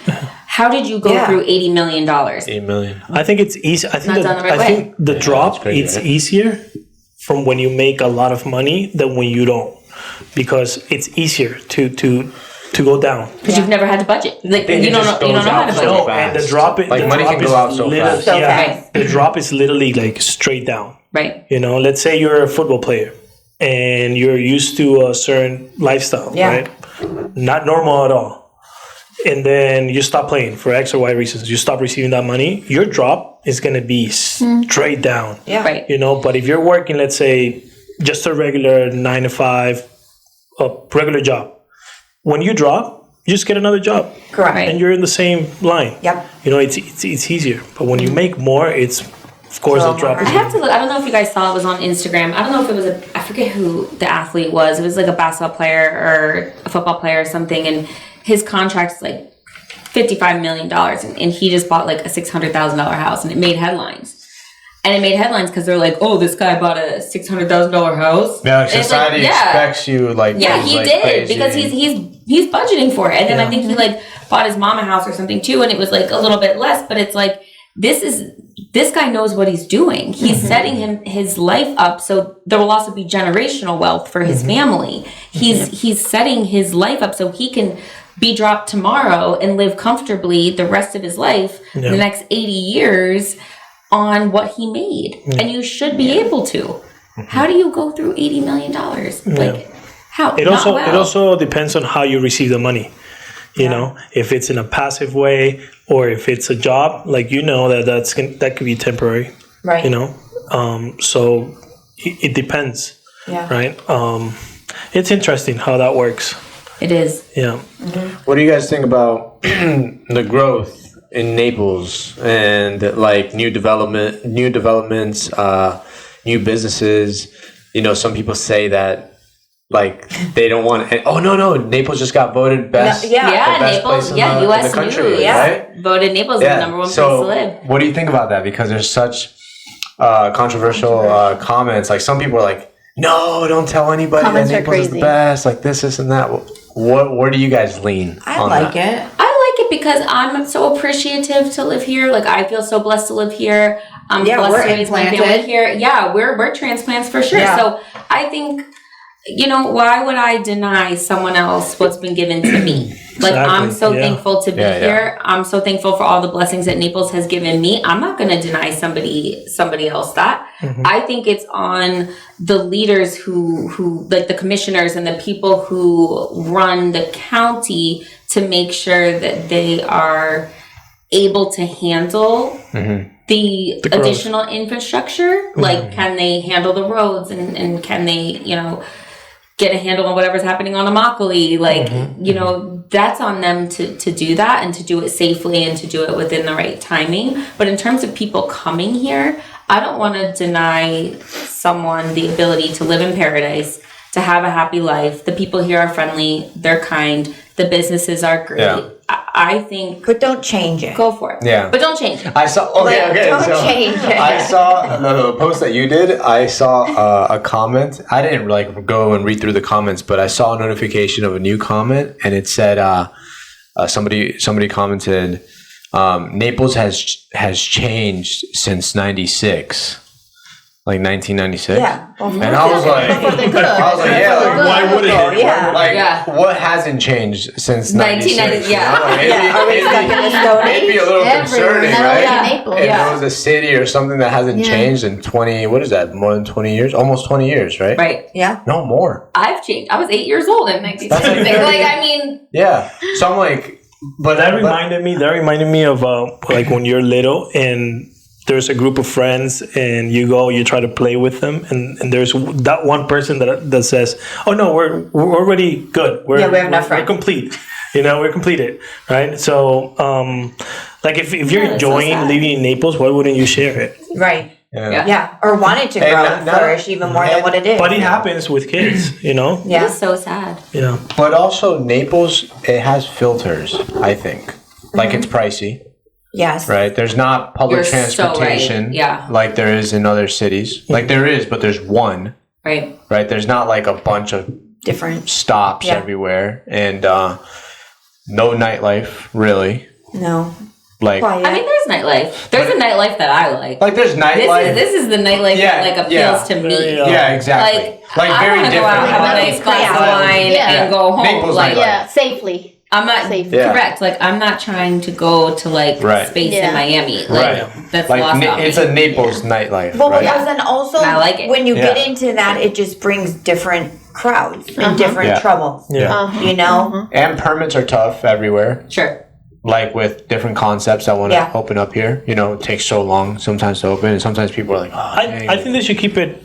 How did you go through $80 million? $8 million. I think it's easy. I think Not done the right way. the drop crazy, it's right? easier from when you make a lot of money than when you don't, because it's easier to go down. Because you've never had to budget. Like, you don't know how to budget. No, and the drop Like, the money drop can is go out so literally- fast. So yeah, fast. the drop is literally like straight down. Right. You know, let's say you're a football player and you're used to a certain lifestyle, right? Not normal at all. And then you stop playing for X or Y reasons. You stop receiving that money. Your drop is going to be straight down. Yeah. Right. You know, but if you're working, let's say, just a regular 9 to 5, a regular job, when you drop, you just get another job. Correct. Right. And you're in the same line. Yep. You know, it's easier. But when you make more, it's, of course, So the drop I is. have to look. I don't know if you guys saw it was on Instagram. I don't know if it was I forget who the athlete was. It was like a basketball player or a football player or something. And his contract's like $55 million. And he just bought like a $600,000 house, and it made headlines. And it made headlines because they're like, "Oh, this guy bought a $600,000 house." Yeah, like And it's society expects you like. Yeah, goes he like did crazy. because he's budgeting for it, and then I think he like bought his mom a house or something too, and it was like a little bit less. But it's like this guy knows what he's doing. He's setting his life up so there will also be generational wealth for his family. He's setting his life up so he can be dropped tomorrow and live comfortably the rest of his life, the next 80 years. On what he made, and you should be able to. How do you go through $80 million? Like, how? It also depends on how you receive the money. You know, if it's in a passive way or if it's a job, like, you know, that could be temporary. Right. You know, so it depends. Yeah. Right. It's interesting how that works. It is. Yeah. What do you guys think about the growth in Naples and like new developments, new businesses? You know, some people say that like they don't want. Oh no! Naples just got voted best. Naples. Place in U.S. the country, News. right? Voted Naples the number one place to live. What do you think about that? Because there's such controversial comments. Like, some people are like, "No, don't tell anybody Comments that are Naples is the crazy. best." Like this and that. Where do you guys lean? I on like that? it. I like it because I'm so appreciative to live here. Like, I feel so blessed to live here. I'm blessed we're to raise my family implanted. here. Yeah, we're transplants for sure. Yeah. So I think, you know, why would I deny someone else what's been given to me? Like, I'm so thankful to be here. I'm so thankful for all the blessings that Naples has given me. I'm not going to deny somebody else that. I think it's on the leaders who like the commissioners and the people who run the county to make sure that they are able to handle the additional infrastructure. Like, can they handle the roads and can they, you know, get a handle on whatever's happening on Immokalee? Like, you know, that's on them to do that and to do it safely and to do it within the right timing. But in terms of people coming here, I don't want to deny someone the ability to live in paradise, to have a happy life. The people here are friendly, they're kind, the businesses are great. Yeah. I think But don't change it. go for it. Yeah. But don't change it. I saw. Don't change it. I saw the post that you did. I saw a comment. I didn't like go and read through the comments, but I saw a notification of a new comment, and it said, somebody commented, Naples has changed since '96. Like 1996. Yeah. And I was like, why would it? Yeah. What hasn't changed since 1990? 96? Yeah. Are we stuck in the Stone It'd be a Age? little concerning, right? Naples. If it was a city or something that hasn't changed in 20, what is that? More than 20 years? Almost 20 years, right? Right. Yeah. No more. I've changed. I was 8 years old in 1976. I mean. Yeah. So I'm like, But that reminded me of like when you're little and there's a group of friends and you try to play with them and there's that one person that says, oh no, we're already good. We have enough friends. We're complete. We're completed. Right. So like if you're enjoying living in Naples, why wouldn't you share it? Right. Yeah. Yeah. Or want it to grow and flourish even more than what it is. But it happens with kids, Yeah. It's so sad. Yeah. But also Naples, it has filters, I think. Like it's pricey. Yes. Right? There's not public You're transportation so right. Yeah. like there is in other cities. Like there is, but there's one. Right. Right? There's not like a bunch of Different stops everywhere. And no nightlife, really. No. Like Quiet. I mean, there's nightlife. There's a nightlife that I like. Like there's nightlife. This is the nightlife that like appeals to me. Yeah, exactly. Like I very want to go different. out, have a nice glass of wine, and go home. Naples like, nightlife. Safely. I'm not correct. Like I'm not trying to go to like space in Miami. Like that's like lost on it's me. a Naples nightlife. Well, right? because then also I like it. when you get into that, it just brings different crowds and different Yeah. troubles. Yeah. And permits are tough everywhere. Sure. Like with different concepts that want to Yeah. open up here, it takes so long sometimes to open, and sometimes people are like, I think they should keep it.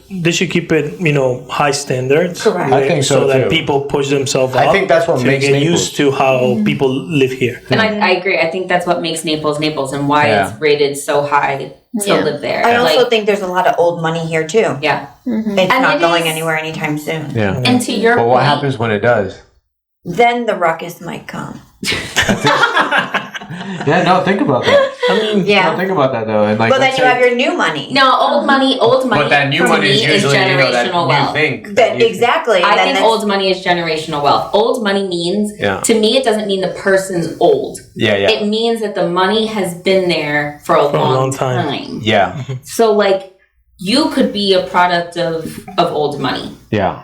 High standards. Correct. I think so, that too. people push themselves up. I think that's what to makes get Naples. used to how people live here. And I agree. I think that's what makes Naples Naples and why it's rated so high to live there. I also like, think there's a lot of old money here too. yeah. It's And not it going is- anywhere anytime soon. Yeah. And to your But point, what happens when it does? Then the ruckus might come. Yeah, no, think about that. Yeah. Think about that though. And like, But then let's you say- have your new money. No, old money. But that new for money me is usually that generational you wealth. think. Exactly. I Then think that's- old money is generational wealth. Old money means, to me, it doesn't mean the person's old. Yeah. It means that the money has been there for a long time. Yeah. So, like, you could be a product of old money. Yeah.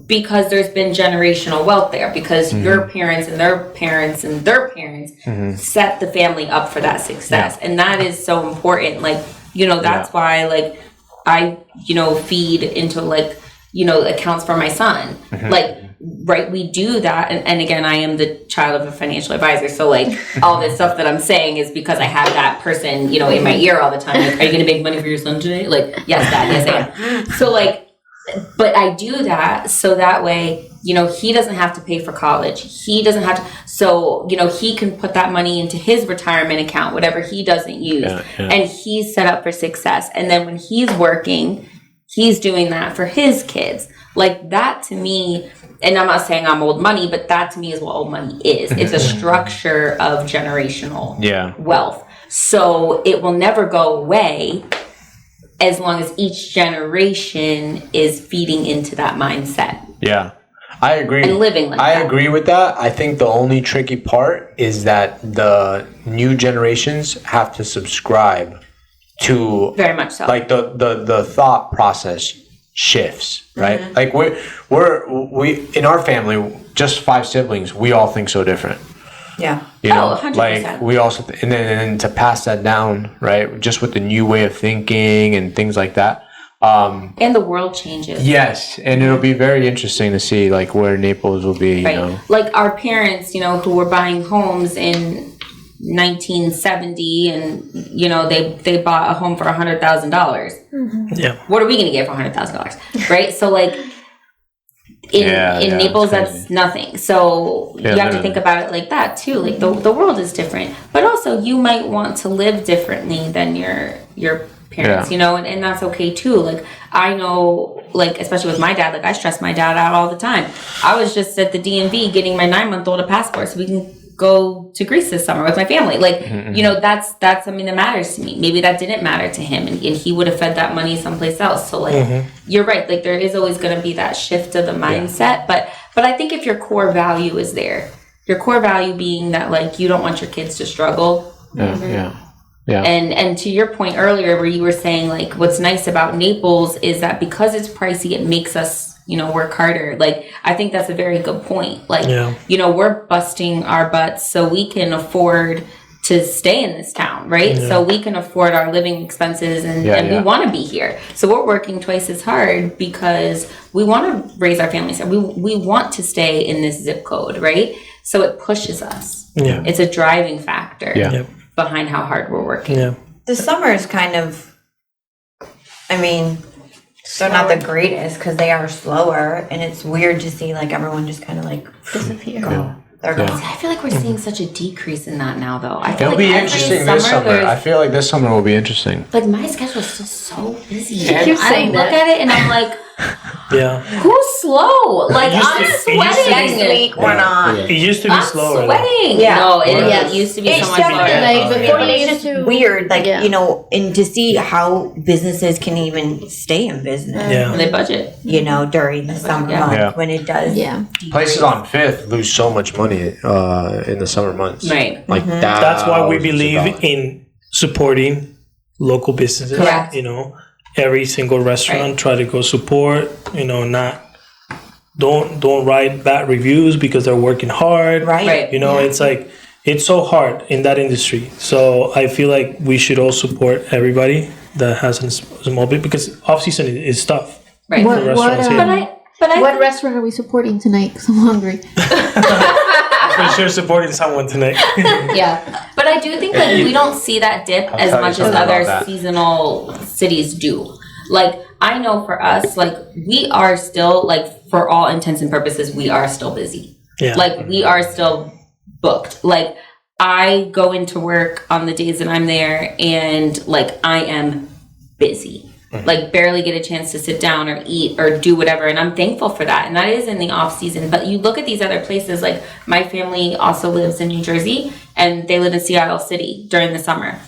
Because there's been generational wealth there, because your parents and their parents and their parents set the family up for that success. And that is so important. Like, that's why, like, I, feed into, like, accounts for my son. Like, right, we do that. And again, I am the child of a financial advisor. So, like, all this stuff that I'm saying is because I have that person, in my ear all the time. Like, are you going to make money for your son today? Like, yes, Dad, yes, I am. So, like, but I do that so that way, he doesn't have to pay for college. He doesn't have to. So, he can put that money into his retirement account, whatever he doesn't use. And he's set up for success. And then when he's working, he's doing that for his kids. Like that to me, and I'm not saying I'm old money, but that to me is what old money is. It's a structure of generational wealth. So it will never go away as long as each generation is feeding into that mindset. Yeah. I agree. And living like that. I agree with that. I think the only tricky part is that the new generations have to subscribe to very much so. Like the thought process shifts, right? Like we in our family, just 5 siblings, we all think so different. Yeah. 100%. Like we also, and then to pass that down, right? Just with the new way of thinking and things like that. And the world changes. Yes, and it'll be very interesting to see like where Naples will be. Right. Like our parents, who were buying homes in 1970, and they bought a home for $100,000. Yeah. What are we going to get for $100,000? Right. So like. In Naples, that's nothing. So you have to think about it like that too. Like the world is different, but also you might want to live differently than your parents, and that's okay too. Like I know, like especially with my dad, like I stress my dad out all the time. I was just at the DMV getting my 9-month-old a passport so we can go to Greece this summer with my family. Like, that's something that matters to me. Maybe that didn't matter to him and he would have fed that money someplace else. So like, you're right. Like there is always going to be that shift of the mindset. But I think if your core value is there, Your core value being that like you don't want your kids to struggle. Yeah. And to your point earlier where you were saying like what's nice about Naples is that because it's pricey, it makes us, work harder. Like I think that's a very good point. Like, we're busting our butts so we can afford to stay in this town, right? Yeah. So we can afford our living expenses and we want to be here. So we're working twice as hard because we want to raise our families. We want to stay in this zip code, right? So it pushes us. Yeah. It's a driving factor behind how hard we're working. Yeah. The summer is kind of, they're not the greatest because they are slower, and it's weird to see like everyone just kind of like disappear. Go. They're gone. I feel like we're seeing such a decrease in that now, though. I feel It'll be interesting this summer. I feel like this summer will be interesting. Like my schedule is still so busy. I look at it and I'm like, who's slow? Like I'm sweating. Next week we're not. It used to be slower. Sweating. Yeah. No, it used to be so much slower. It's just weird, like and to see how businesses can even stay in business. Yeah. They budget. During the summer months when it does. Yeah. Places on Fifth lose so much money in the summer months. Right. Like that's why we believe in supporting local businesses. Correct. Every single restaurant try to go support, don't write bad reviews because they're working hard. Right. It's like it's so hard in that industry. So I feel like we should all support everybody that has a small bit because off season is tough. Right. For restaurants here. What restaurant are we supporting tonight? Because I'm hungry. For sure supporting someone tonight. Yeah. But I do think like we don't see that dip as much as other seasonal cities do. Like I know for us, like we are still like for all intents and purposes, we are still busy. Yeah. Like we are still booked. Like I go into work on the days that I'm there and like I am busy. Like barely get a chance to sit down or eat or do whatever, and I'm thankful for that. And that is in the off season. But you look at these other places, like my family also lives in New Jersey and they live in Seattle City during the summer.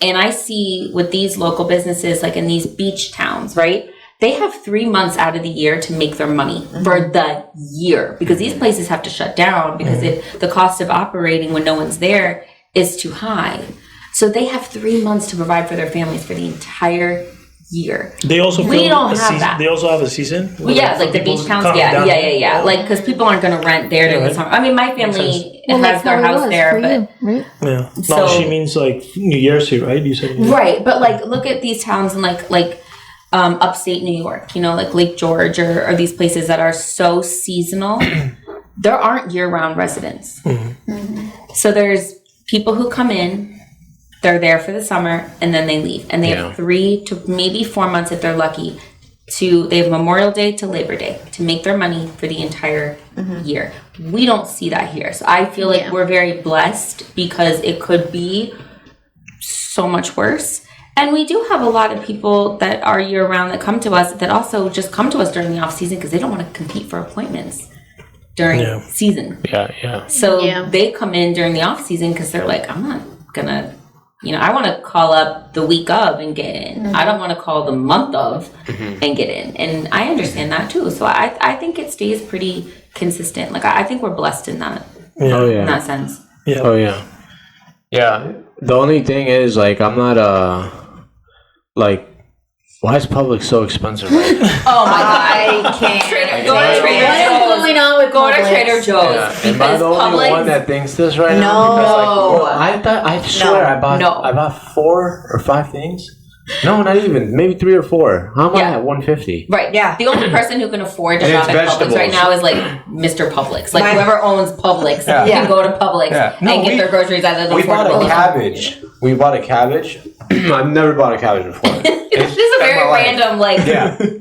And I see with these local businesses, like in these beach towns, right? They have 3 months out of the year to make their money for the year because these places have to shut down because the cost of operating when no one's there is too high. So they have 3 months to provide for their families for the entire year. They also we don't have that. They also have a season. Well, yeah, like the beach towns. Yeah. Like because people aren't going to rent there during the summer. I mean, my family has their house there, but right? Yeah. So she means like New Jersey, right? You said right, but like look at these towns in like upstate New York. Like Lake George or these places that are so seasonal. There aren't year-round residents. So there's people who come in. They're there for the summer and then they leave. And they have 3 to maybe 4 months if they're lucky they have Memorial Day to Labor Day to make their money for the entire year. We don't see that here. So I feel like we're very blessed because it could be so much worse. And we do have a lot of people that are year round that come to us that also just come to us during the off season because they don't want to compete for appointments during season. Yeah. So they come in during the off season because they're like, I'm not gonna I want to call up the week of and get in. I don't want to call the month of and get in. And I understand that too. So I think it stays pretty consistent. Like I think we're blessed in that. In that sense. Yeah. Oh yeah. Yeah. The only thing is like I'm not like why is Publix so expensive right now? Oh my god. I can't. Go to Trader Joe's. Going on with Go to Trader Joe's. Yeah. Am I the only one that thinks this right now? Because I swear I bought 4 or 5 things. No, not even. Maybe 3 or 4. How am I at 150? Right. Yeah. The only person who can afford to shop at Publix right now is like Mr. Publix. Like whoever owns Publix can go to Publix and get their groceries at an affordable. We bought a cabbage. I've never bought a cabbage before. This is a very random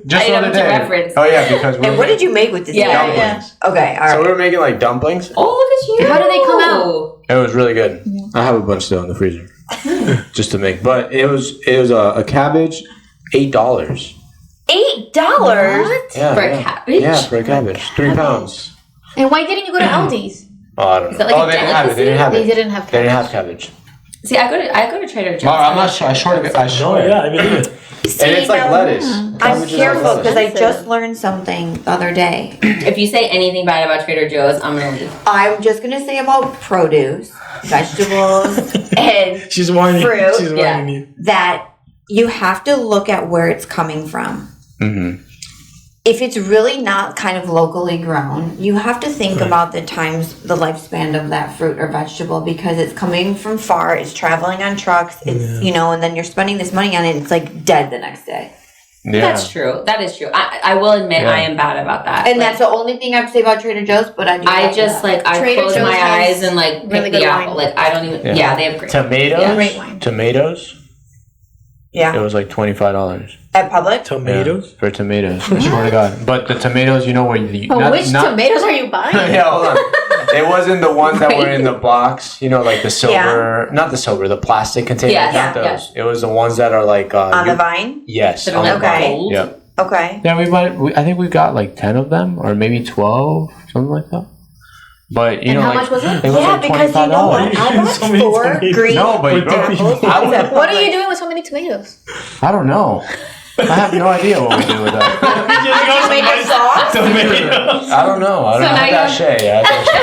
just item to reference. Oh yeah, because and what did you make with this? Dumplings. Okay, all right. So we were making like dumplings. Oh, look at you! How do they come out? It was really good. I have a bunch still in the freezer, just to make. But it was a cabbage, $8. $8 for a cabbage? Yeah, for a cabbage, 3 pounds. And why didn't you go to Aldi's? Oh, I don't know. They didn't have it. They didn't have cabbage. See, I go to Trader Joe's. I'm not sure. I shorted it. I believe it. And it's like lettuce. I'm careful because I just learned something the other day. If you say anything bad about Trader Joe's, I'm gonna leave. I'm just gonna say about produce, vegetables, and She's warning fruit. She's warning you. That you have to look at where it's coming from. Mm-hmm. If it's really not kind of locally grown, you have to think about the lifespan of that fruit or vegetable because it's coming from far, it's traveling on trucks, it's, and then you're spending this money on it, and it's like dead the next day. Yeah. That's true. That is true. I will admit I am bad about that. And that's the only thing I have to say about Trader Joe's, but I close my eyes and like pick the apple. Like I don't even, they have great tomatoes. Yeah. Great wine. Tomatoes. Yeah. It was like $25. At Publix? Tomatoes? Yeah, for tomatoes. I swear to God. But the tomatoes, where you... Which tomatoes are you buying? Yeah, hold on. It wasn't the ones that were in the box, like the silver... Not the silver, the plastic containers. Not those. Yes. It was the ones that are like... on the vine? Yes. On the vine. Yeah. Okay. Yeah, I think we got like 10 of them, or maybe 12, something like that. But how much was it? It was like because you know what? I got So many 4 tomatoes. green No, but apples. What are you doing with so many tomatoes? I don't know. I have no idea what we do with that. Did you make a sauce? Tomatoes. I don't know. I don't know.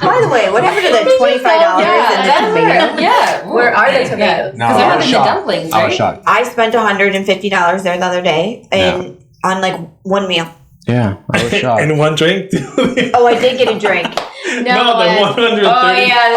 By the way, what happened to the $25 in the tomato? Yeah. Where are the tomatoes? No, Because I they're was in the shocked. dumplings, I was right? shocked. I spent $150 there the other day and on like one meal. Yeah, I was shocked. And one drink? Oh, I did get a drink. No, the 130. Oh yeah.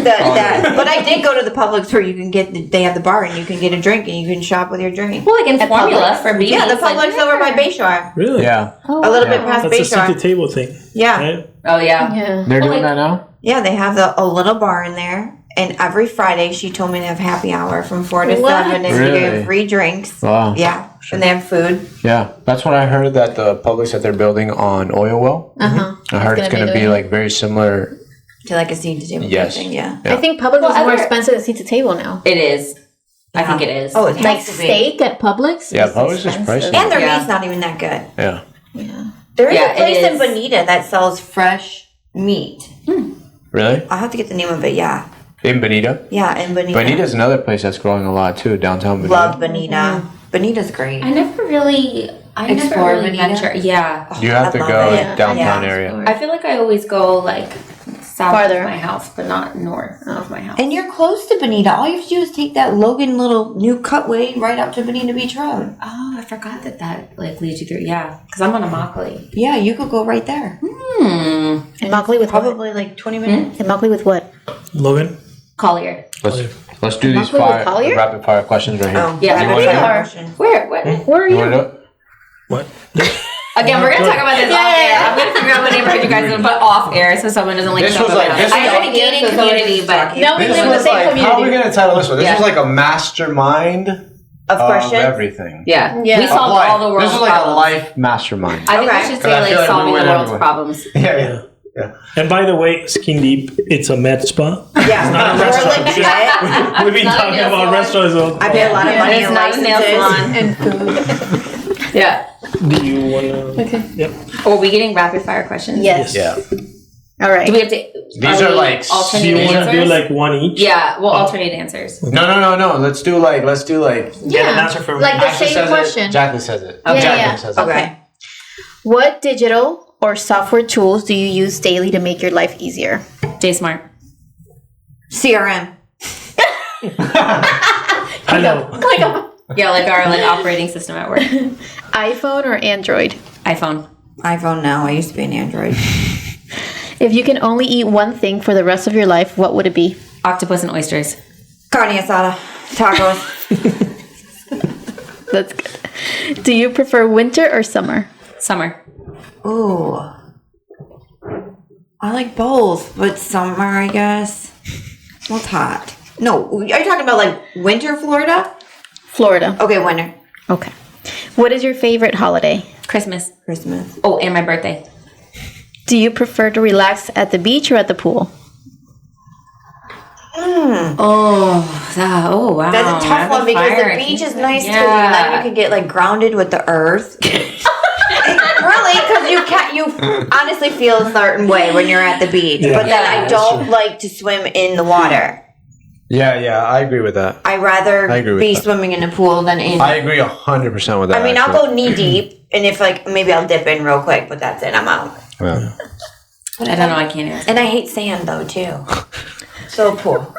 That. But I did go to the Publix where you can they have the bar and you can get a drink and you can shop with your drink. Well, like in formula for babies. Yeah, the Publix over by Bayshore. Really? Yeah. A little bit past That's a seat Bayshore. to table thing. Yeah. Right? Oh yeah. Yeah. They're doing that now? Yeah, they have a little bar in there. And every Friday, she told me to have happy hour from 4 to What? 7 and Really? they give free drinks. Wow. Yeah, and they have food. Yeah. That's what I heard that the Publix that they're building on Oil Well. I heard it's going to be like very similar. To like a seat to table Yes. thing, yeah. Yeah. I think Publix is more expensive than seat to table now. It is. I think it is. Oh, it Like has to be. steak at Publix? Yeah, is Publix is expensive. pricey. And their Yeah. meat's not even that good. Yeah. Yeah. There is Yeah, a place it in is. Bonita that sells fresh meat. Really? I'll have to get the name of it, yeah. In Bonita? Yeah, in Bonita. Bonita's another place that's growing a lot too, downtown Bonita. Love Bonita. Bonita's great. I never really Explore Bonita? venture. Yeah. You have to I love go it. like downtown Yeah. area. I feel like I always go like south Farther. of my house, but not north of my house. And you're close to Bonita. All you have to do is take that Logan little new cutway right up to Bonita Beach Road. Oh, I forgot that like leads you through. Yeah, because I'm on Immokalee. Yeah, you could go right there. Hmm. Immokalee with what? Probably like 20 minutes. Immokalee with what? Logan? Collier. Let's do these Immokalee with Collier? rapid fire questions right here. Oh, Yeah, You rapid wanna do fire. it? question. Where? What? Where are You you? want to do it? What? Again, we're gonna talk about this off air. I'm gonna figure out what neighborhood you guys live in, but off air, so someone doesn't like. This jump was in my like- house. this I was live in a like- gated so someone community, just but talking. No, we This live in the was same like, how are we community. going to title this one? This Yeah. was like a mastermind Of of questions? everything. yeah, Yeah. we Of solved life. all the world's This is like problems. a life mastermind. I think Okay. we should 'Cause I say feel like like we solving the went world's everywhere. problems. Yeah. And by the way, Skin Deep, it's a med spa. Yeah, not a we're restaurant. legit. We've been not a talking nail about salon. restaurants. All I pay a lot of money It's in not a nail licenses. salon. And food. Yeah. Do you want to? Okay. Yep. Are we getting rapid fire questions? Yes. Yeah. All right. Do we have to? These are we like Do alternate you want to do answers? like one each? Yeah, we'll alternate answers. No. Let's do like. Get an answer from Like the Ashley same says question. it. Jacqueline says it. Yeah, Jacqueline yeah. says it. Okay. What digital or software tools do you use daily to make your life easier? JSmart. CRM. Hello. Click on Yeah, like our operating system at work. iPhone or Android? iPhone. iPhone now. I used to be an Android. If you can only eat one thing for the rest of your life, what would it be? Octopus and oysters. Carne asada. Tacos. That's good. Do you prefer winter or summer? Summer. Ooh. I like both, but summer, I guess. Well, it's hot. No, are you talking about like winter Florida? Florida. Okay, winter. Okay. What is your favorite holiday? Christmas. Christmas. Oh, and my birthday. Do you prefer to relax at the beach or at the pool? Oh, wow. That's a tough one because the beach is nice too, and then you can get like grounded with the earth. Really, because you honestly feel a certain way when you're at the beach. Yeah. But then I that's don't true. like to swim in the water. Yeah, I agree with that. I'd rather be swimming in a pool than in. I agree 100% with that. I mean, I'll go knee deep, and if like maybe I'll dip in real quick, but that's it. I'm out. Yeah. I don't know. I can't answer. And I hate sand though too. So pool.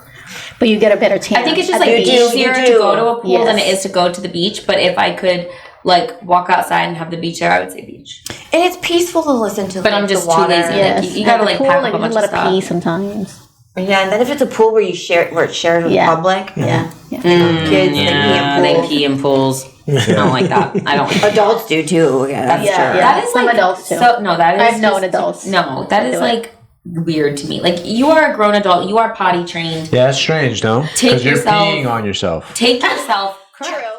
But you get a better tan. I think it's just like easier to go to a pool than it is to go to the beach. But if I could like walk outside and have the beach there, I would say beach. And it's peaceful to listen to. But I'm just too lazy. Yes. Like, you gotta like pool, pack like, up a bunch of stuff. pee sometimes. Yeah, and then if it's a pool where it's shared with the public, kids they pee in pools. I don't like that. I don't. Adults do too. Yeah, that's true. That is some like, adults too. So no, that is. I've known adults. No, that is like weird to me. Like you are a grown adult. You are potty trained. Yeah, it's strange, no? Because you're peeing on yourself. Take yourself. True.